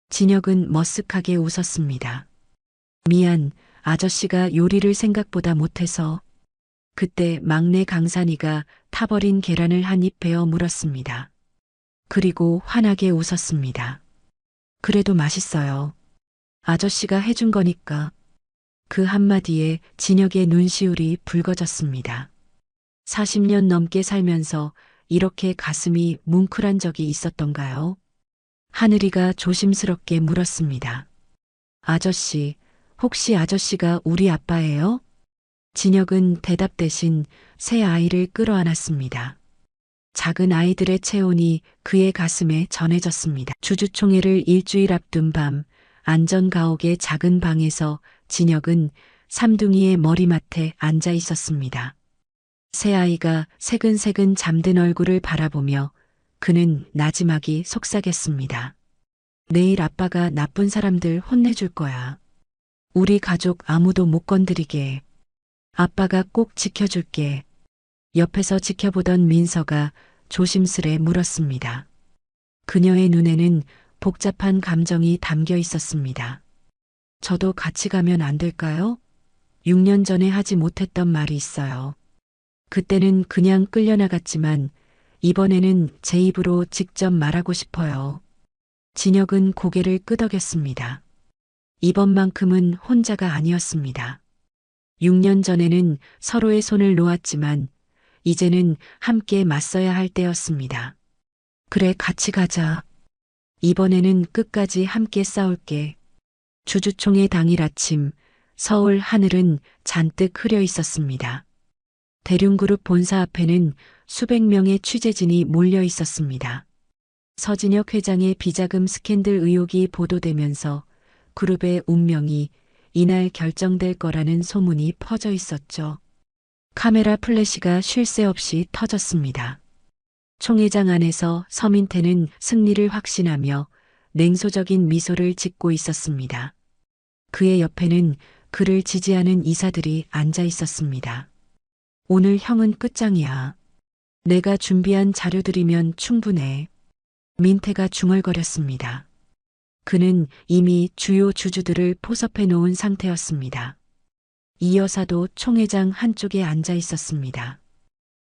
진혁은 머쓱하게 웃었습니다. 미안, 아저씨가 요리를 생각보다 못해서. 그때 막내 강산이가 타버린 계란을 한 입 베어 물었습니다. 그리고 환하게 웃었습니다. 그래도 맛있어요. 아저씨가 해준 거니까. 그 한마디에 진혁의 눈시울이 붉어졌습니다. 40년 넘게 살면서 이렇게 가슴이 뭉클한 적이 있었던가요? 하늘이가 조심스럽게 물었습니다. 아저씨, 혹시 아저씨가 우리 아빠예요? 진혁은 대답 대신 새 아이를 끌어안았습니다. 작은 아이들의 체온이 그의 가슴에 전해졌습니다. 주주총회를 일주일 앞둔 밤 안전가옥의 작은 방에서 진혁은 삼둥이의 머리맡에 앉아 있었습니다. 새아이가 새근새근 잠든 얼굴을 바라보며 그는 나지막이 속삭였습니다. 내일 아빠가 나쁜 사람들 혼내줄 거야. 우리 가족 아무도 못 건드리게. 아빠가 꼭 지켜줄게. 옆에서 지켜보던 민서가 조심스레 물었습니다. 그녀의 눈에는 복잡한 감정이 담겨 있었습니다. 저도 같이 가면 안 될까요? 6년 전에 하지 못했던 말이 있어요. 그때는 그냥 끌려나갔지만 이번에는 제 입으로 직접 말하고 싶어요. 진혁은 고개를 끄덕였습니다. 이번만큼은 혼자가 아니었습니다. 6년 전에는 서로의 손을 놓았지만 이제는 함께 맞서야 할 때였습니다. 그래, 같이 가자. 이번에는 끝까지 함께 싸울게. 주주총회 당일 아침, 서울 하늘은 잔뜩 흐려 있었습니다. 대륜그룹 본사 앞에는 수백 명의 취재진이 몰려 있었습니다. 서진혁 회장의 비자금 스캔들 의혹이 보도되면서 그룹의 운명이 이날 결정될 거라는 소문이 퍼져 있었죠. 카메라 플래시가 쉴 새 없이 터졌습니다. 총회장 안에서 서민태는 승리를 확신하며 냉소적인 미소를 짓고 있었습니다. 그의 옆에는 그를 지지하는 이사들이 앉아 있었습니다. 오늘 형은 끝장이야. 내가 준비한 자료들이면 충분해. 민태가 중얼거렸습니다. 그는 이미 주요 주주들을 포섭해 놓은 상태였습니다. 이 여사도 총회장 한쪽에 앉아 있었습니다.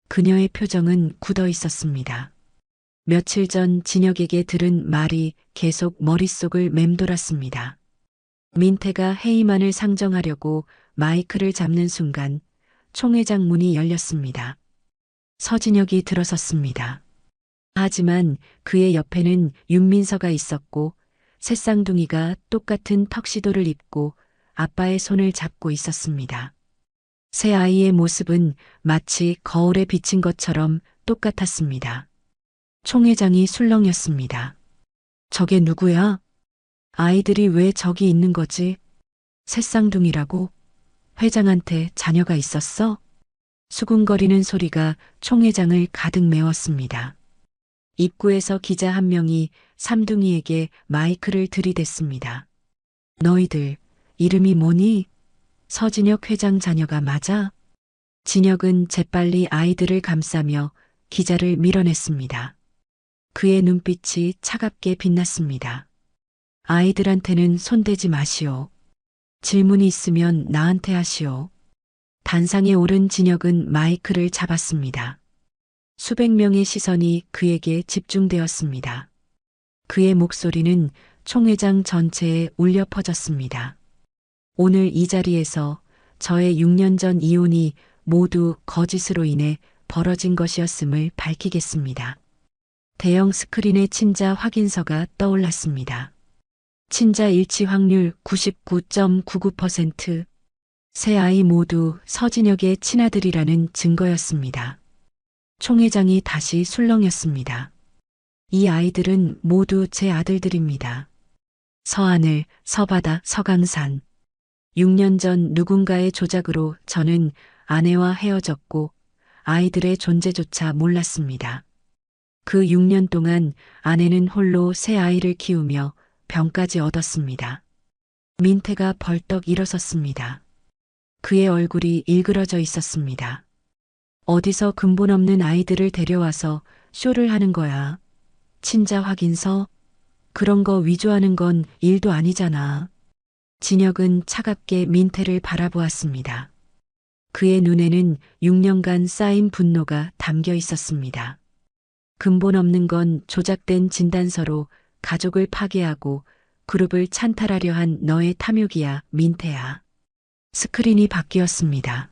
그녀의 표정은 굳어 있었습니다. 며칠 전 진혁에게 들은 말이 계속 머릿속을 맴돌았습니다. 민태가 해임안을 상정하려고 마이크를 잡는 순간 총회장 문이 열렸습니다. 서진혁이 들어섰습니다. 하지만 그의 옆에는 윤민서가 있었고 새쌍둥이가 똑같은 턱시도를 입고 아빠의 손을 잡고 있었습니다. 새 아이의 모습은 마치 거울에 비친 것처럼 똑같았습니다. 총회장이 술렁였습니다. 저게 누구야? 아이들이 왜 저기 있는 거지? 새쌍둥이라고? 회장한테 자녀가 있었어? 수군거리는 소리가 총회장을 가득 메웠습니다. 입구에서 기자 한 명이 삼둥이에게 마이크를 들이댔습니다. 너희들 이름이 뭐니? 서진혁 회장 자녀가 맞아? 진혁은 재빨리 아이들을 감싸며 기자를 밀어냈습니다. 그의 눈빛이 차갑게 빛났습니다. 아이들한테는 손대지 마시오. 질문이 있으면 나한테 하시오. 단상에 오른 진혁은 마이크를 잡았습니다. 수백 명의 시선이 그에게 집중되었습니다. 그의 목소리는 총회장 전체에 울려 퍼졌습니다. 오늘 이 자리에서 저의 6년 전 이혼이 모두 거짓으로 인해 벌어진 것이었음을 밝히겠습니다. 대형 스크린의 친자 확인서가 떠올랐습니다. 친자 일치 확률 99.99%. 세 아이 모두 서진혁의 친아들이라는 증거였습니다. 총회장이 다시 술렁였습니다. 이 아이들은 모두 제 아들들입니다. 서하늘, 서바다, 서강산. 6년 전 누군가의 조작으로 저는 아내와 헤어졌고 아이들의 존재조차 몰랐습니다. 그 6년 동안 아내는 홀로 새 아이를 키우며 병까지 얻었습니다. 민태가 벌떡 일어섰습니다. 그의 얼굴이 일그러져 있었습니다. 어디서 근본 없는 아이들을 데려와서 쇼를 하는 거야. 친자 확인서? 그런 거 위조하는 건 일도 아니잖아. 진혁은 차갑게 민태를 바라보았습니다. 그의 눈에는 6년간 쌓인 분노가 담겨 있었습니다. 근본 없는 건 조작된 진단서로 가족을 파괴하고 그룹을 찬탈하려 한 너의 탐욕이야, 민태야. 스크린이 바뀌었습니다.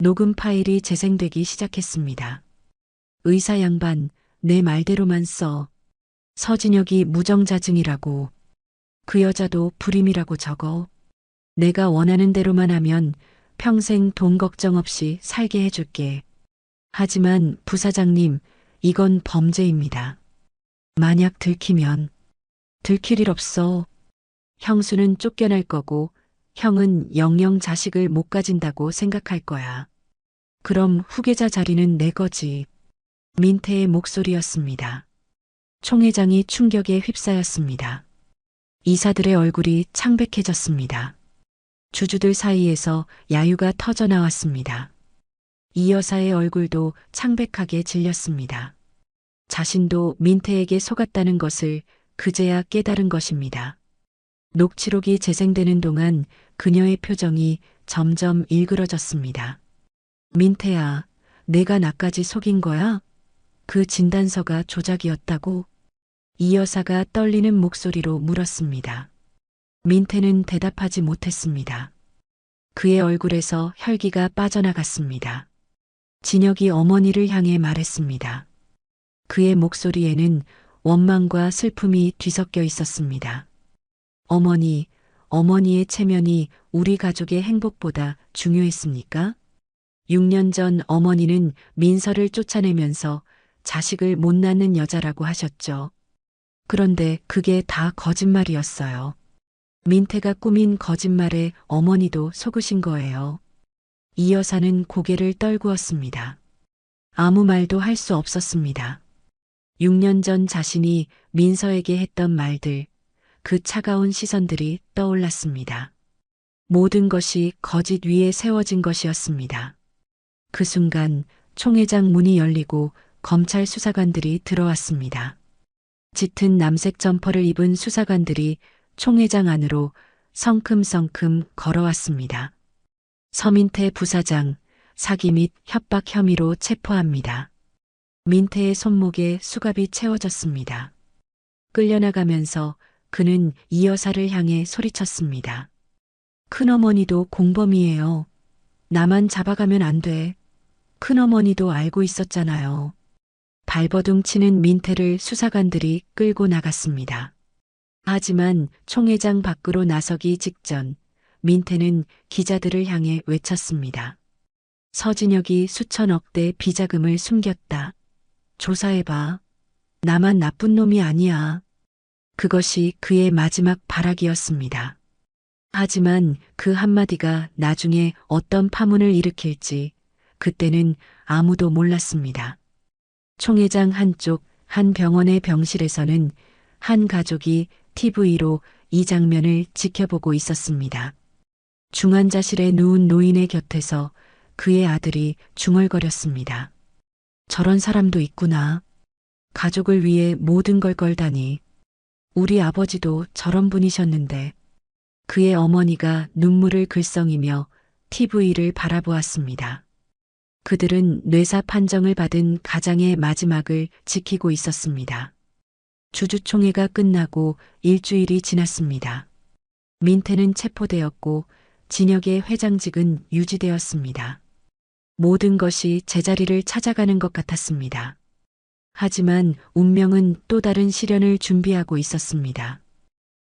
녹음 파일이 재생되기 시작했습니다. 의사 양반, 내 말대로만 써. 서진혁이 무정자증이라고. 그 여자도 불임이라고 적어. 내가 원하는 대로만 하면 평생 돈 걱정 없이 살게 해줄게. 하지만 부사장님, 이건 범죄입니다. 만약 들키면 들킬 일 없어. 형수는 쫓겨날 거고 형은 영영 자식을 못 가진다고 생각할 거야. 그럼 후계자 자리는 내 거지. 민태의 목소리였습니다. 총 회장이 충격에 휩싸였습니다. 이사들의 얼굴이 창백해졌습니다. 주주들 사이에서 야유가 터져 나왔습니다. 이 여사의 얼굴도 창백하게 질렸습니다. 자신도 민태에게 속았다는 것을 그제야 깨달은 것입니다. 녹취록이 재생되는 동안 그녀의 표정이 점점 일그러졌습니다. 민태야, 내가 나까지 속인 거야? 그 진단서가 조작이었다고? 이 여사가 떨리는 목소리로 물었습니다. 민태는 대답하지 못했습니다. 그의 얼굴에서 혈기가 빠져나갔습니다. 진혁이 어머니를 향해 말했습니다. 그의 목소리에는 원망과 슬픔이 뒤섞여 있었습니다. 어머니, 어머니의 체면이 우리 가족의 행복보다 중요했습니까? 6년 전 어머니는 민서를 쫓아내면서 자식을 못 낳는 여자라고 하셨죠. 그런데 그게 다 거짓말이었어요. 민태가 꾸민 거짓말에 어머니도 속으신 거예요. 이 여사는 고개를 떨구었습니다. 아무 말도 할 수 없었습니다. 6년 전 자신이 민서에게 했던 말들, 그 차가운 시선들이 떠올랐습니다. 모든 것이 거짓 위에 세워진 것이었습니다. 그 순간 총회장 문이 열리고 검찰 수사관들이 들어왔습니다. 짙은 남색 점퍼를 입은 수사관들이 총회장 안으로 성큼성큼 걸어왔습니다. 서민태 부사장, 사기 및 협박 혐의로 체포합니다. 민태의 손목에 수갑이 채워졌습니다. 끌려나가면서 그는 이 여사를 향해 소리쳤습니다. 큰어머니도 공범이에요. 나만 잡아가면 안 돼. 큰어머니도 알고 있었잖아요. 발버둥 치는 민태를 수사관들이 끌고 나갔습니다. 하지만 총회장 밖으로 나서기 직전 민태는 기자들을 향해 외쳤습니다. 서진혁이 수천억 대 비자금을 숨겼다. 조사해봐. 나만 나쁜 놈이 아니야. 그것이 그의 마지막 발악이었습니다. 하지만 그 한마디가 나중에 어떤 파문을 일으킬지 그때는 아무도 몰랐습니다. 총회장 한쪽 한 병원의 병실에서는 한 가족이 TV로 이 장면을 지켜보고 있었습니다. 중환자실에 누운 노인의 곁에서 그의 아들이 중얼거렸습니다. 저런 사람도 있구나. 가족을 위해 모든 걸 걸다니. 우리 아버지도 저런 분이셨는데. 그의 어머니가 눈물을 글썽이며 TV를 바라보았습니다. 그들은 뇌사 판정을 받은 가장의 마지막을 지키고 있었습니다. 주주총회가 끝나고 일주일이 지났습니다. 민태는 체포되었고 진혁의 회장직은 유지되었습니다. 모든 것이 제자리를 찾아가는 것 같았습니다. 하지만 운명은 또 다른 시련을 준비하고 있었습니다.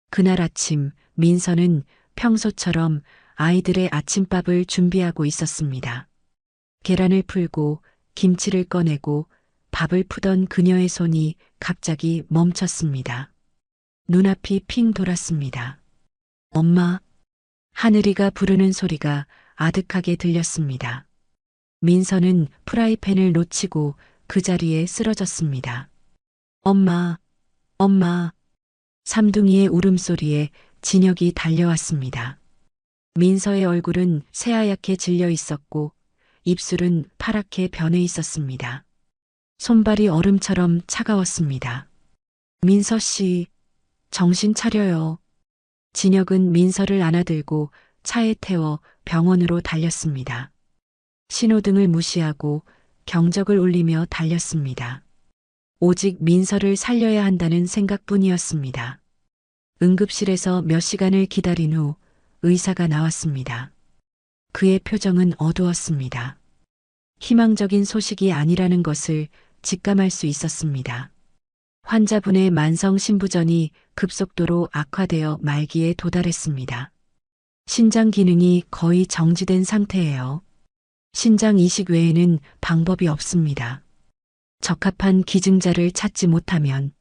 그날 아침 민서는 평소처럼 아이들의 아침밥을 준비하고 있었습니다. 계란을 풀고 김치를 꺼내고 밥을 푸던 그녀의 손이 갑자기 멈췄습니다. 눈앞이 핑 돌았습니다. 엄마, 하늘이가 부르는 소리가 아득하게 들렸습니다. 민서는 프라이팬을 놓치고 그 자리에 쓰러졌습니다. 엄마, 엄마. 삼둥이의 울음소리에 진혁이 달려왔습니다. 민서의 얼굴은 새하얗게 질려 있었고 입술은 파랗게 변해 있었습니다. 손발이 얼음처럼 차가웠습니다. 민서 씨, 정신 차려요. 진혁은 민서를 안아들고 차에 태워 병원으로 달렸습니다. 신호등을 무시하고 경적을 울리며 달렸습니다. 오직 민서를 살려야 한다는 생각뿐이었습니다. 응급실에서 몇 시간을 기다린 후 의사가 나왔습니다. 그의 표정은 어두웠습니다. 희망적인 소식이 아니라는 것을 직감할 수 있었습니다. 환자분의 만성 신부전이 급속도로 악화되어 말기에 도달했습니다. 신장 기능이 거의 정지된 상태예요. 신장 이식 외에는 방법이 없습니다. 적합한 기증자를 찾지 못하면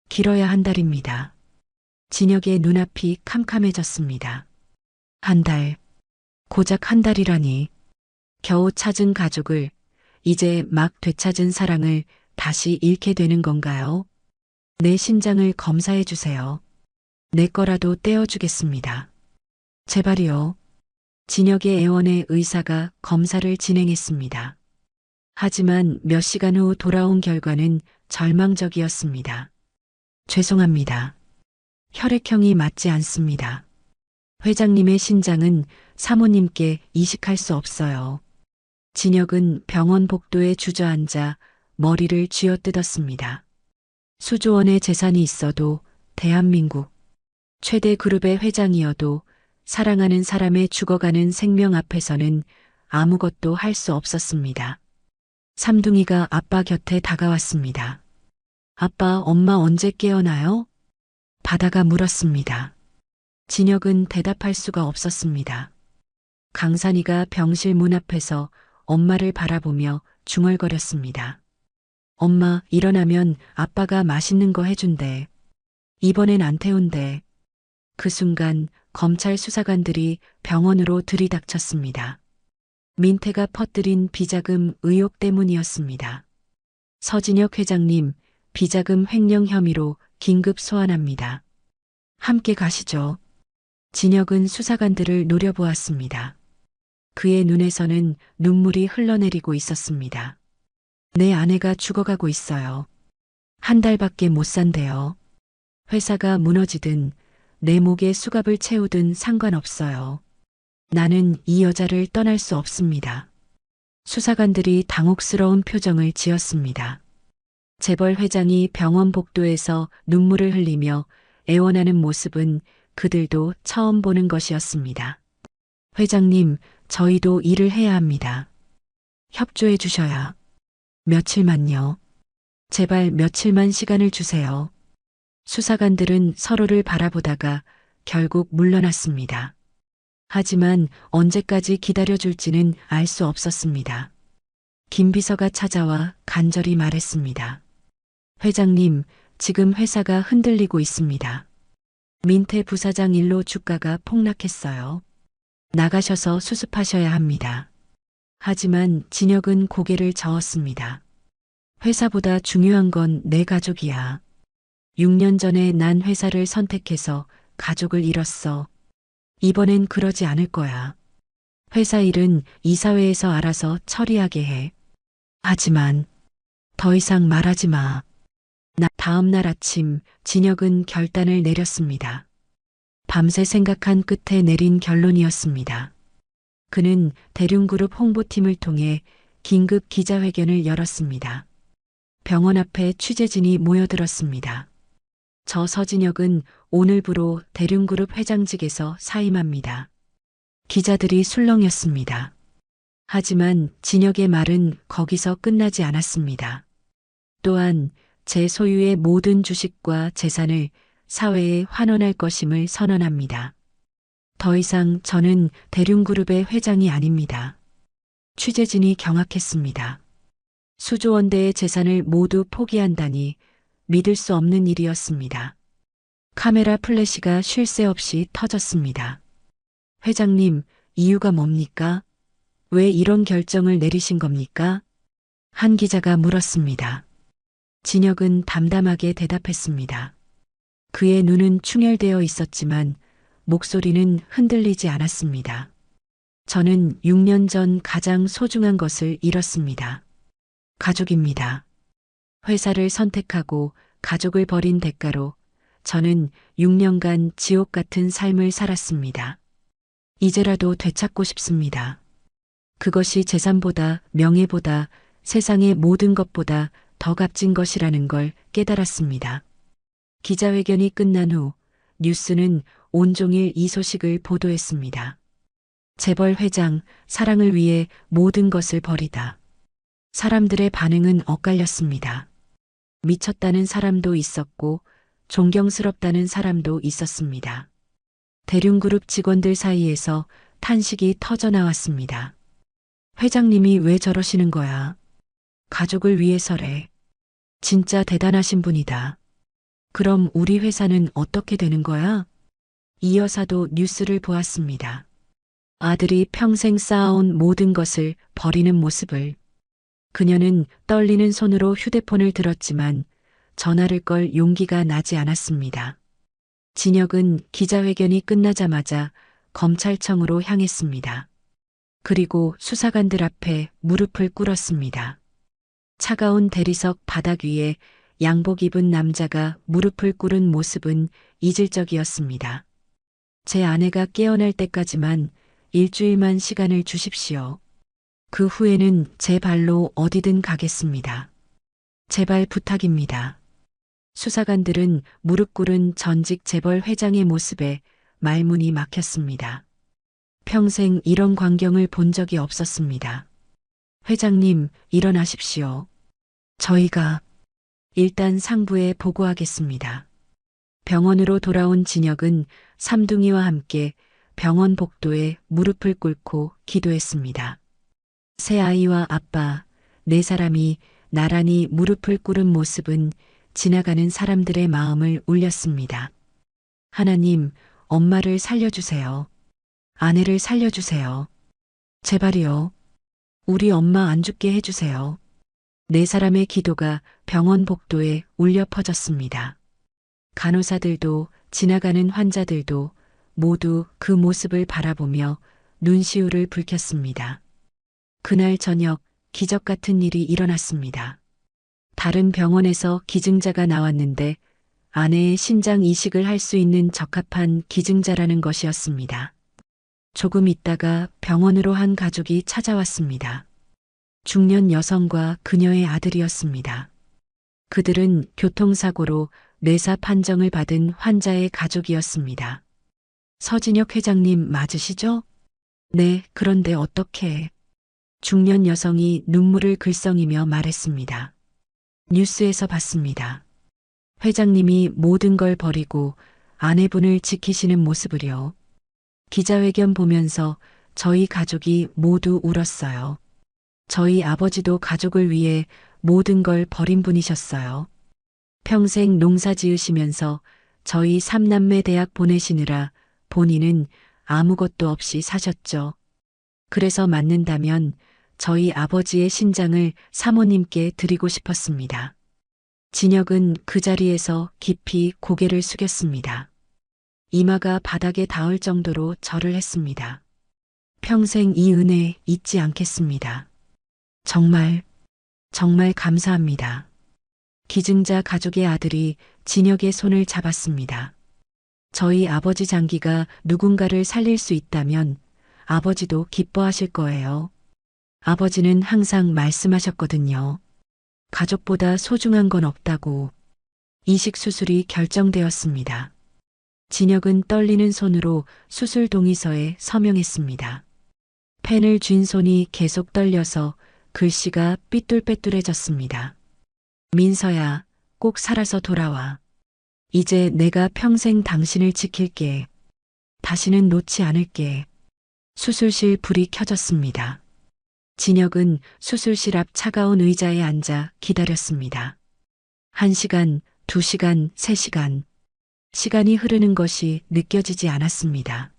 길어야 한 달입니다. 진혁의 눈앞이 캄캄해졌습니다. 한 달, 고작 한 달이라니. 겨우 찾은 가족을, 이제 막 되찾은 사랑을 다시 잃게 되는 건가요? 내 심장을 검사해 주세요. 내 거라도 떼어주겠습니다. 제발이요. 진혁의 애원에 의사가 검사를 진행했습니다. 하지만 몇 시간 후 돌아온 결과는 절망적이었습니다. 죄송합니다. 혈액형이 맞지 않습니다. 회장님의 신장은 사모님께 이식할 수 없어요. 진혁은 병원 복도에 주저앉아 머리를 쥐어뜯었습니다. 수조원의 재산이 있어도 대한민국 최대 그룹의 회장이어도 사랑하는 사람의 죽어가는 생명 앞에서는 아무것도 할 수 없었습니다. 삼둥이가 아빠 곁에 다가왔습니다. 아빠, 엄마 언제 깨어나요? 바다가 물었습니다. 진혁은 대답할 수가 없었습니다. 강산이가 병실 문 앞에서 엄마를 바라보며 중얼거렸습니다. 엄마, 일어나면 아빠가 맛있는 거 해준대. 이번엔 안 태운대. 그 순간 검찰 수사관들이 병원으로 들이닥쳤습니다. 민태가 퍼뜨린 비자금 의혹 때문이었습니다. 서진혁 회장님, 비자금 횡령 혐의로 긴급 소환합니다. 함께 가시죠. 진혁은 수사관들을 노려보았습니다. 그의 눈에서는 눈물이 흘러내리고 있었습니다. 내 아내가 죽어가고 있어요. 한 달밖에 못 산대요. 회사가 무너지든 내 목에 수갑을 채우든 상관없어요. 나는 이 여자를 떠날 수 없습니다. 수사관들이 당혹스러운 표정을 지었습니다. 재벌 회장이 병원 복도에서 눈물을 흘리며 애원하는 모습은 그들도 처음 보는 것이었습니다. 회장님, 저희도 일을 해야 합니다. 협조해 주셔야. 며칠만요. 제발 며칠만 시간을 주세요. 수사관들은 서로를 바라보다가 결국 물러났습니다. 하지만 언제까지 기다려줄지는 알 수 없었습니다. 김 비서가 찾아와 간절히 말했습니다. 회장님, 지금 회사가 흔들리고 있습니다. 민태 부사장 일로 주가가 폭락했어요. 나가셔서 수습하셔야 합니다. 하지만 진혁은 고개를 저었습니다. 회사보다 중요한 건 내 가족이야. 6년 전에 난 회사를 선택해서 가족을 잃었어. 이번엔 그러지 않을 거야. 회사 일은 이사회에서 알아서 처리하게 해. 하지만 더 이상 말하지 마. 다음 날 아침 진혁은 결단을 내렸습니다. 밤새 생각한 끝에 내린 결론이었습니다. 그는 대륜그룹 홍보팀을 통해 긴급 기자회견을 열었습니다. 병원 앞에 취재진이 모여들었습니다. 저 서진혁은 오늘부로 대륜그룹 회장직에서 사임합니다. 기자들이 술렁였습니다. 하지만 진혁의 말은 거기서 끝나지 않았습니다. 또한 제 소유의 모든 주식과 재산을 사회에 환원할 것임을 선언합니다. 더 이상 저는 대륜그룹의 회장이 아닙니다. 취재진이 경악했습니다. 수조원대의 재산을 모두 포기한다니 믿을 수 없는 일이었습니다. 카메라 플래시가 쉴 새 없이 터졌습니다. 회장님, 이유가 뭡니까? 왜 이런 결정을 내리신 겁니까? 한 기자가 물었습니다. 진혁은 담담하게 대답했습니다. 그의 눈은 충혈되어 있었지만 목소리는 흔들리지 않았습니다. 저는 6년 전 가장 소중한 것을 잃었습니다. 가족입니다. 회사를 선택하고 가족을 버린 대가로 저는 6년간 지옥 같은 삶을 살았습니다. 이제라도 되찾고 싶습니다. 그것이 재산보다 명예보다 세상의 모든 것보다 더 값진 것이라는 걸 깨달았습니다. 기자회견이 끝난 후 뉴스는 온종일 이 소식을 보도했습니다. 재벌 회장, 사랑을 위해 모든 것을 버리다. 사람들의 반응은 엇갈렸습니다. 미쳤다는 사람도 있었고 존경스럽다는 사람도 있었습니다. 대륜그룹 직원들 사이에서 탄식이 터져나왔습니다. 회장님이 왜 저러시는 거야? 가족을 위해서래. 진짜 대단하신 분이다. 그럼 우리 회사는 어떻게 되는 거야? 이 여사도 뉴스를 보았습니다. 아들이 평생 쌓아온 모든 것을 버리는 모습을. 그녀는 떨리는 손으로 휴대폰을 들었지만 전화를 걸 용기가 나지 않았습니다. 진혁은 기자회견이 끝나자마자 검찰청으로 향했습니다. 그리고 수사관들 앞에 무릎을 꿇었습니다. 차가운 대리석 바닥 위에 양복 입은 남자가 무릎을 꿇은 모습은 이질적이었습니다. 제 아내가 깨어날 때까지만 일주일만 시간을 주십시오. 그 후에는 제 발로 어디든 가겠습니다. 제발 부탁입니다. 수사관들은 무릎 꿇은 전직 재벌 회장의 모습에 말문이 막혔습니다. 평생 이런 광경을 본 적이 없었습니다. 회장님, 일어나십시오. 저희가 일단 상부에 보고하겠습니다. 병원으로 돌아온 진혁은 삼둥이와 함께 병원 복도에 무릎을 꿇고 기도했습니다. 새 아이와 아빠, 네 사람이 나란히 무릎을 꿇은 모습은 지나가는 사람들의 마음을 울렸습니다. 하나님, 엄마를 살려주세요. 아내를 살려주세요. 제발이요. 우리 엄마 안 죽게 해주세요. 네 사람의 기도가 병원 복도에 울려 퍼졌습니다. 간호사들도 지나가는 환자들도 모두 그 모습을 바라보며 눈시울을 붉혔습니다. 그날 저녁 기적 같은 일이 일어났습니다. 다른 병원에서 기증자가 나왔는데 아내의 신장 이식을 할 수 있는 적합한 기증자라는 것이었습니다. 조금 있다가 병원으로 한 가족이 찾아왔습니다. 중년 여성과 그녀의 아들이었습니다. 그들은 교통사고로 뇌사 판정을 받은 환자의 가족이었습니다. 서진혁 회장님 맞으시죠? 네, 그런데 어떻게? 중년 여성이 눈물을 글썽이며 말했습니다. 뉴스에서 봤습니다. 회장님이 모든 걸 버리고 아내분을 지키시는 모습을요. 기자회견 보면서 저희 가족이 모두 울었어요. 저희 아버지도 가족을 위해 모든 걸 버린 분이셨어요. 평생 농사 지으시면서 저희 삼남매 대학 보내시느라 본인은 아무것도 없이 사셨죠. 그래서 맞는다면 저희 아버지의 신장을 사모님께 드리고 싶었습니다. 진혁은 그 자리에서 깊이 고개를 숙였습니다. 이마가 바닥에 닿을 정도로 절을 했습니다. 평생 이 은혜 잊지 않겠습니다. 정말 감사합니다. 기증자 가족의 아들이 진혁의 손을 잡았습니다. 저희 아버지 장기가 누군가를 살릴 수 있다면 아버지도 기뻐하실 거예요. 아버지는 항상 말씀하셨거든요. 가족보다 소중한 건 없다고. 이식 수술이 결정되었습니다. 진혁은 떨리는 손으로 수술 동의서에 서명했습니다. 펜을 쥔 손이 계속 떨려서 글씨가 삐뚤빼뚤해졌습니다. 민서야, 꼭 살아서 돌아와. 이제 내가 평생 당신을 지킬게. 다시는 놓지 않을게. 수술실 불이 켜졌습니다. 진혁은 수술실 앞 차가운 의자에 앉아 기다렸습니다. 1시간, 2시간, 3시간. 시간이 흐르는 것이 느껴지지 않았습니다.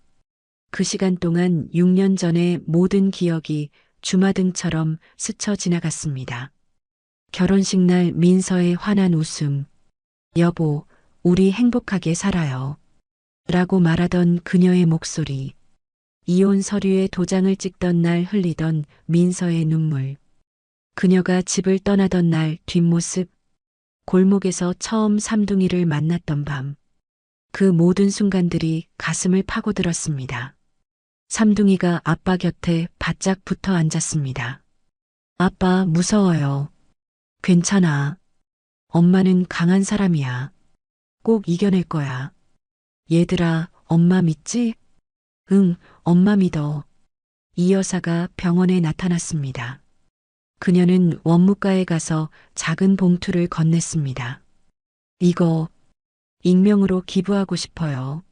그 시간 동안 6년 전의 모든 기억이 주마등처럼 스쳐 지나갔습니다. 결혼식 날 민서의 환한 웃음. 여보, 우리 행복하게 살아요. 라고 말하던 그녀의 목소리. 이혼 서류에 도장을 찍던 날 흘리던 민서의 눈물. 그녀가 집을 떠나던 날 뒷모습. 골목에서 처음 삼둥이를 만났던 밤. 그 모든 순간들이 가슴을 파고들었습니다. 삼둥이가 아빠 곁에 바짝 붙어 앉았습니다. 아빠 무서워요. 괜찮아. 엄마는 강한 사람이야. 꼭 이겨낼 거야. 얘들아, 엄마 믿지? 응, 엄마 믿어. 이 여사가 병원에 나타났습니다. 그녀는 원무과에 가서 작은 봉투를 건넸습니다. 이거 익명으로 기부하고 싶어요.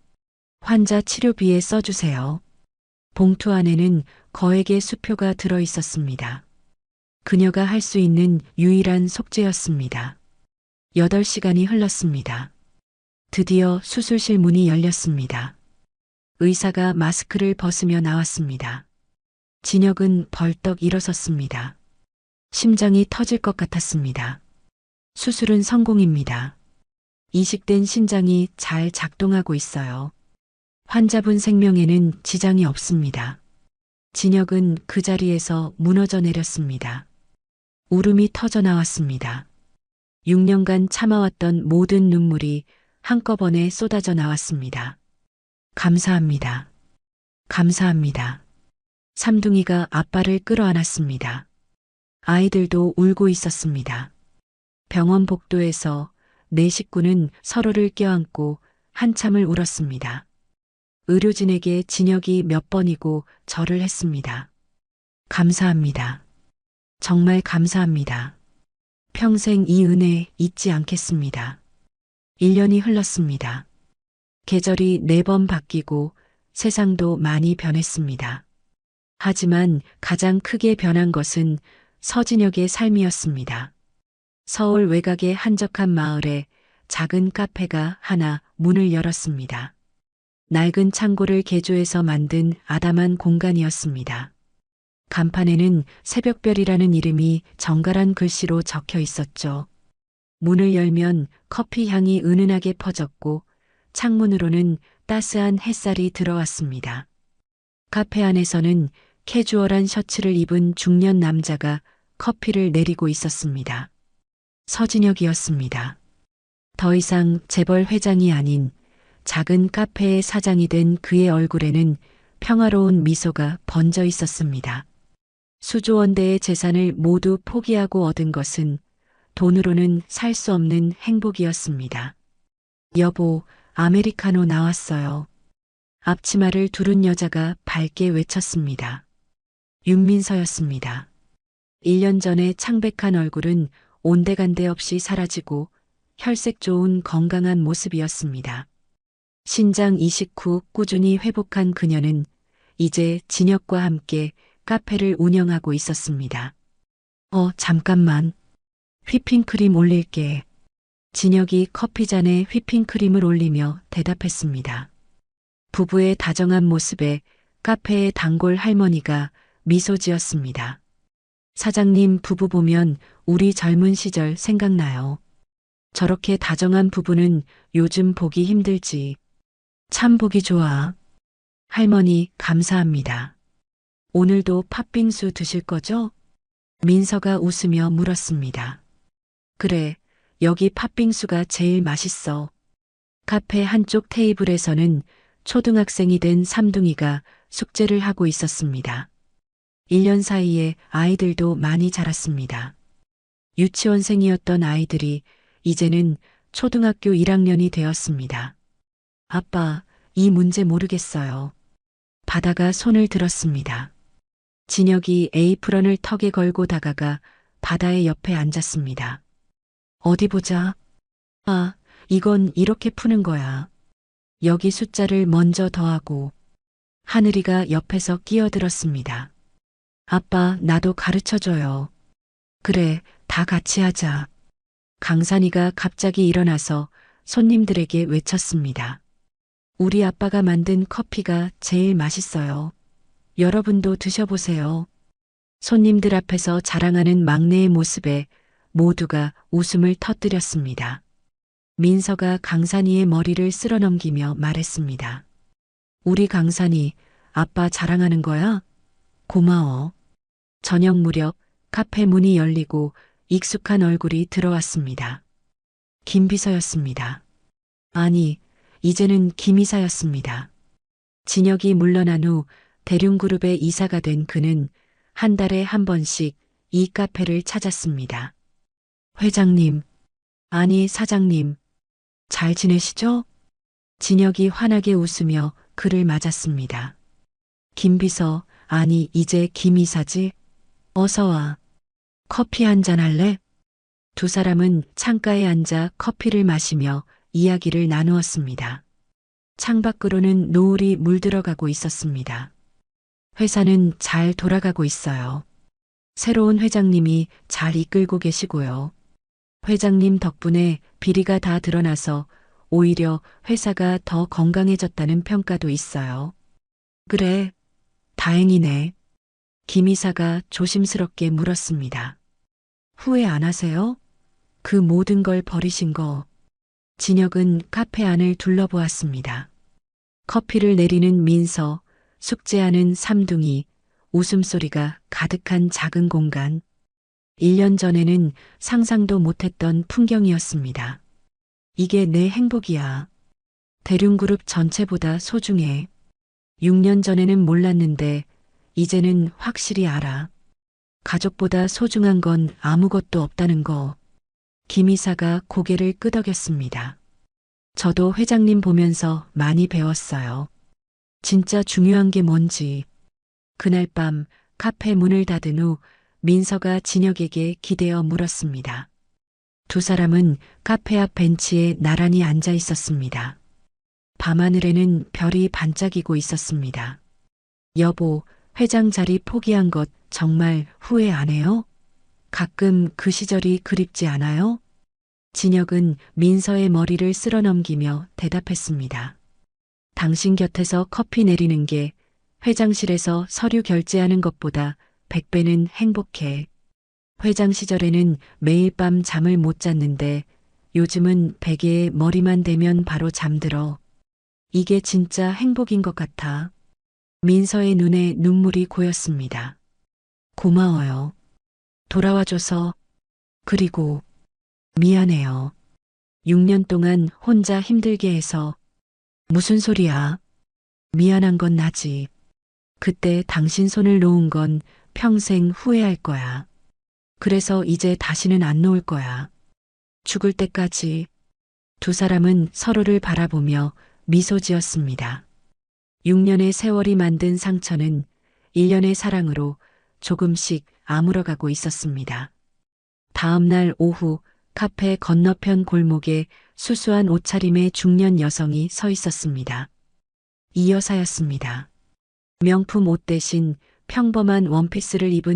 환자 치료비에 써주세요. 봉투 안에는 거액의 수표가 들어 있었습니다. 그녀가 할 수 있는 유일한 속죄였습니다. 8시간이 흘렀습니다. 드디어 수술실 문이 열렸습니다. 의사가 마스크를 벗으며 나왔습니다. 진혁은 벌떡 일어섰습니다. 심장이 터질 것 같았습니다. 수술은 성공입니다. 이식된 신장이 잘 작동하고 있어요. 환자분 생명에는 지장이 없습니다. 진혁은 그 자리에서 무너져 내렸습니다. 울음이 터져 나왔습니다. 6년간 참아왔던 모든 눈물이 한꺼번에 쏟아져 나왔습니다. 감사합니다. 감사합니다. 삼둥이가 아빠를 끌어안았습니다. 아이들도 울고 있었습니다. 병원 복도에서 네 식구는 서로를 껴안고 한참을 울었습니다. 의료진에게 진혁이 몇 번이고 절을 했습니다. 감사합니다. 정말 감사합니다. 평생 이 은혜 잊지 않겠습니다. 1년이 흘렀습니다. 계절이 4번 바뀌고 세상도 많이 변했습니다. 하지만 가장 크게 변한 것은 서진혁의 삶이었습니다. 서울 외곽의 한적한 마을에 작은 카페가 하나 문을 열었습니다. 낡은 창고를 개조해서 만든 아담한 공간이었습니다. 간판에는 새벽별이라는 이름이 정갈한 글씨로 적혀 있었죠. 문을 열면 커피 향이 은은하게 퍼졌고 창문으로는 따스한 햇살이 들어왔습니다. 카페 안에서는 캐주얼한 셔츠를 입은 중년 남자가 커피를 내리고 있었습니다. 서진혁이었습니다. 더 이상 재벌 회장이 아닌 작은 카페의 사장이 된 그의 얼굴에는 평화로운 미소가 번져 있었습니다. 수조원대의 재산을 모두 포기하고 얻은 것은 돈으로는 살 수 없는 행복이었습니다. 여보, 아메리카노 나왔어요. 앞치마를 두른 여자가 밝게 외쳤습니다. 윤민서였습니다. 1년 전에 창백한 얼굴은 온데간데 없이 사라지고 혈색 좋은 건강한 모습이었습니다. 신장 이식 후 꾸준히 회복한 그녀는 이제 진혁과 함께 카페를 운영하고 있었습니다. 잠깐만. 휘핑크림 올릴게. 진혁이 커피잔에 휘핑크림을 올리며 대답했습니다. 부부의 다정한 모습에 카페의 단골 할머니가 미소 지었습니다. 사장님 부부 보면 우리 젊은 시절 생각나요. 저렇게 다정한 부부는 요즘 보기 힘들지. 참 보기 좋아. 할머니 감사합니다. 오늘도 팥빙수 드실 거죠? 민서가 웃으며 물었습니다. 그래, 여기 팥빙수가 제일 맛있어. 카페 한쪽 테이블에서는 초등학생이 된 삼둥이가 숙제를 하고 있었습니다. 1년 사이에 아이들도 많이 자랐습니다. 유치원생이었던 아이들이 이제는 초등학교 1학년이 되었습니다. 아빠, 이 문제 모르겠어요. 바다가 손을 들었습니다. 진혁이 에이프런을 턱에 걸고 다가가 바다의 옆에 앉았습니다. 어디 보자. 아, 이건 이렇게 푸는 거야. 여기 숫자를 먼저 더하고. 하늘이가 옆에서 끼어들었습니다. 아빠, 나도 가르쳐줘요. 그래, 다 같이 하자. 강산이가 갑자기 일어나서 손님들에게 외쳤습니다. 우리 아빠가 만든 커피가 제일 맛있어요. 여러분도 드셔보세요. 손님들 앞에서 자랑하는 막내의 모습에 모두가 웃음을 터뜨렸습니다. 민서가 강산이의 머리를 쓸어넘기며 말했습니다. 우리 강산이 아빠 자랑하는 거야? 고마워. 저녁 무렵 카페 문이 열리고 익숙한 얼굴이 들어왔습니다. 김비서였습니다. 아니, 이제는 김이사였습니다. 진혁이 물러난 후 대륜그룹의 이사가 된 그는 한 달에 한 번씩 이 카페를 찾았습니다. 회장님, 아니 사장님, 잘 지내시죠? 진혁이 환하게 웃으며 그를 맞았습니다. 김비서, 아니 이제 김이사지? 어서 와. 커피 한잔 할래? 두 사람은 창가에 앉아 커피를 마시며 이야기를 나누었습니다. 창밖으로는 노을이 물들어가고 있었습니다. 회사는 잘 돌아가고 있어요. 새로운 회장님이 잘 이끌고 계시고요. 회장님 덕분에 비리가 다 드러나서 오히려 회사가 더 건강해졌다는 평가도 있어요. 그래, 다행이네. 김 이사가 조심스럽게 물었습니다. 후회 안 하세요? 그 모든 걸 버리신 거. 진혁은 카페 안을 둘러보았습니다. 커피를 내리는 민서, 숙제하는 삼둥이, 웃음소리가 가득한 작은 공간. 1년 전에는 상상도 못했던 풍경이었습니다. 이게 내 행복이야. 대륜그룹 전체보다 소중해. 6년 전에는 몰랐는데 이제는 확실히 알아. 가족보다 소중한 건 아무것도 없다는 거. 김 이사가 고개를 끄덕였습니다. 저도 회장님 보면서 많이 배웠어요. 진짜 중요한 게 뭔지. 그날 밤 카페 문을 닫은 후 민서가 진혁에게 기대어 물었습니다. 두 사람은 카페 앞 벤치에 나란히 앉아 있었습니다. 밤하늘에는 별이 반짝이고 있었습니다. 여보, 회장 자리 포기한 것 정말 후회 안 해요? 가끔 그 시절이 그립지 않아요? 진혁은 민서의 머리를 쓸어넘기며 대답했습니다. 당신 곁에서 커피 내리는 게 회장실에서 서류 결제하는 것보다 100배는 행복해. 회장 시절에는 매일 밤 잠을 못 잤는데 요즘은 베개에 머리만 대면 바로 잠들어. 이게 진짜 행복인 것 같아. 민서의 눈에 눈물이 고였습니다. 고마워요. 돌아와줘서. 그리고 미안해요. 6년 동안 혼자 힘들게 해서. 무슨 소리야. 미안한 건 나지. 그때 당신 손을 놓은 건 평생 후회할 거야. 그래서 이제 다시는 안 놓을 거야. 죽을 때까지. 두 사람은 서로를 바라보며 미소 지었습니다. 6년의 세월이 만든 상처는 1년의 사랑으로 조금씩 아물어가고 있었습니다. 다음 날 오후 카페 건너편 골목에 수수한 옷차림의 중년 여성이 서 있었습니다. 이 여사였습니다. 명품 옷 대신 평범한 원피스를 입은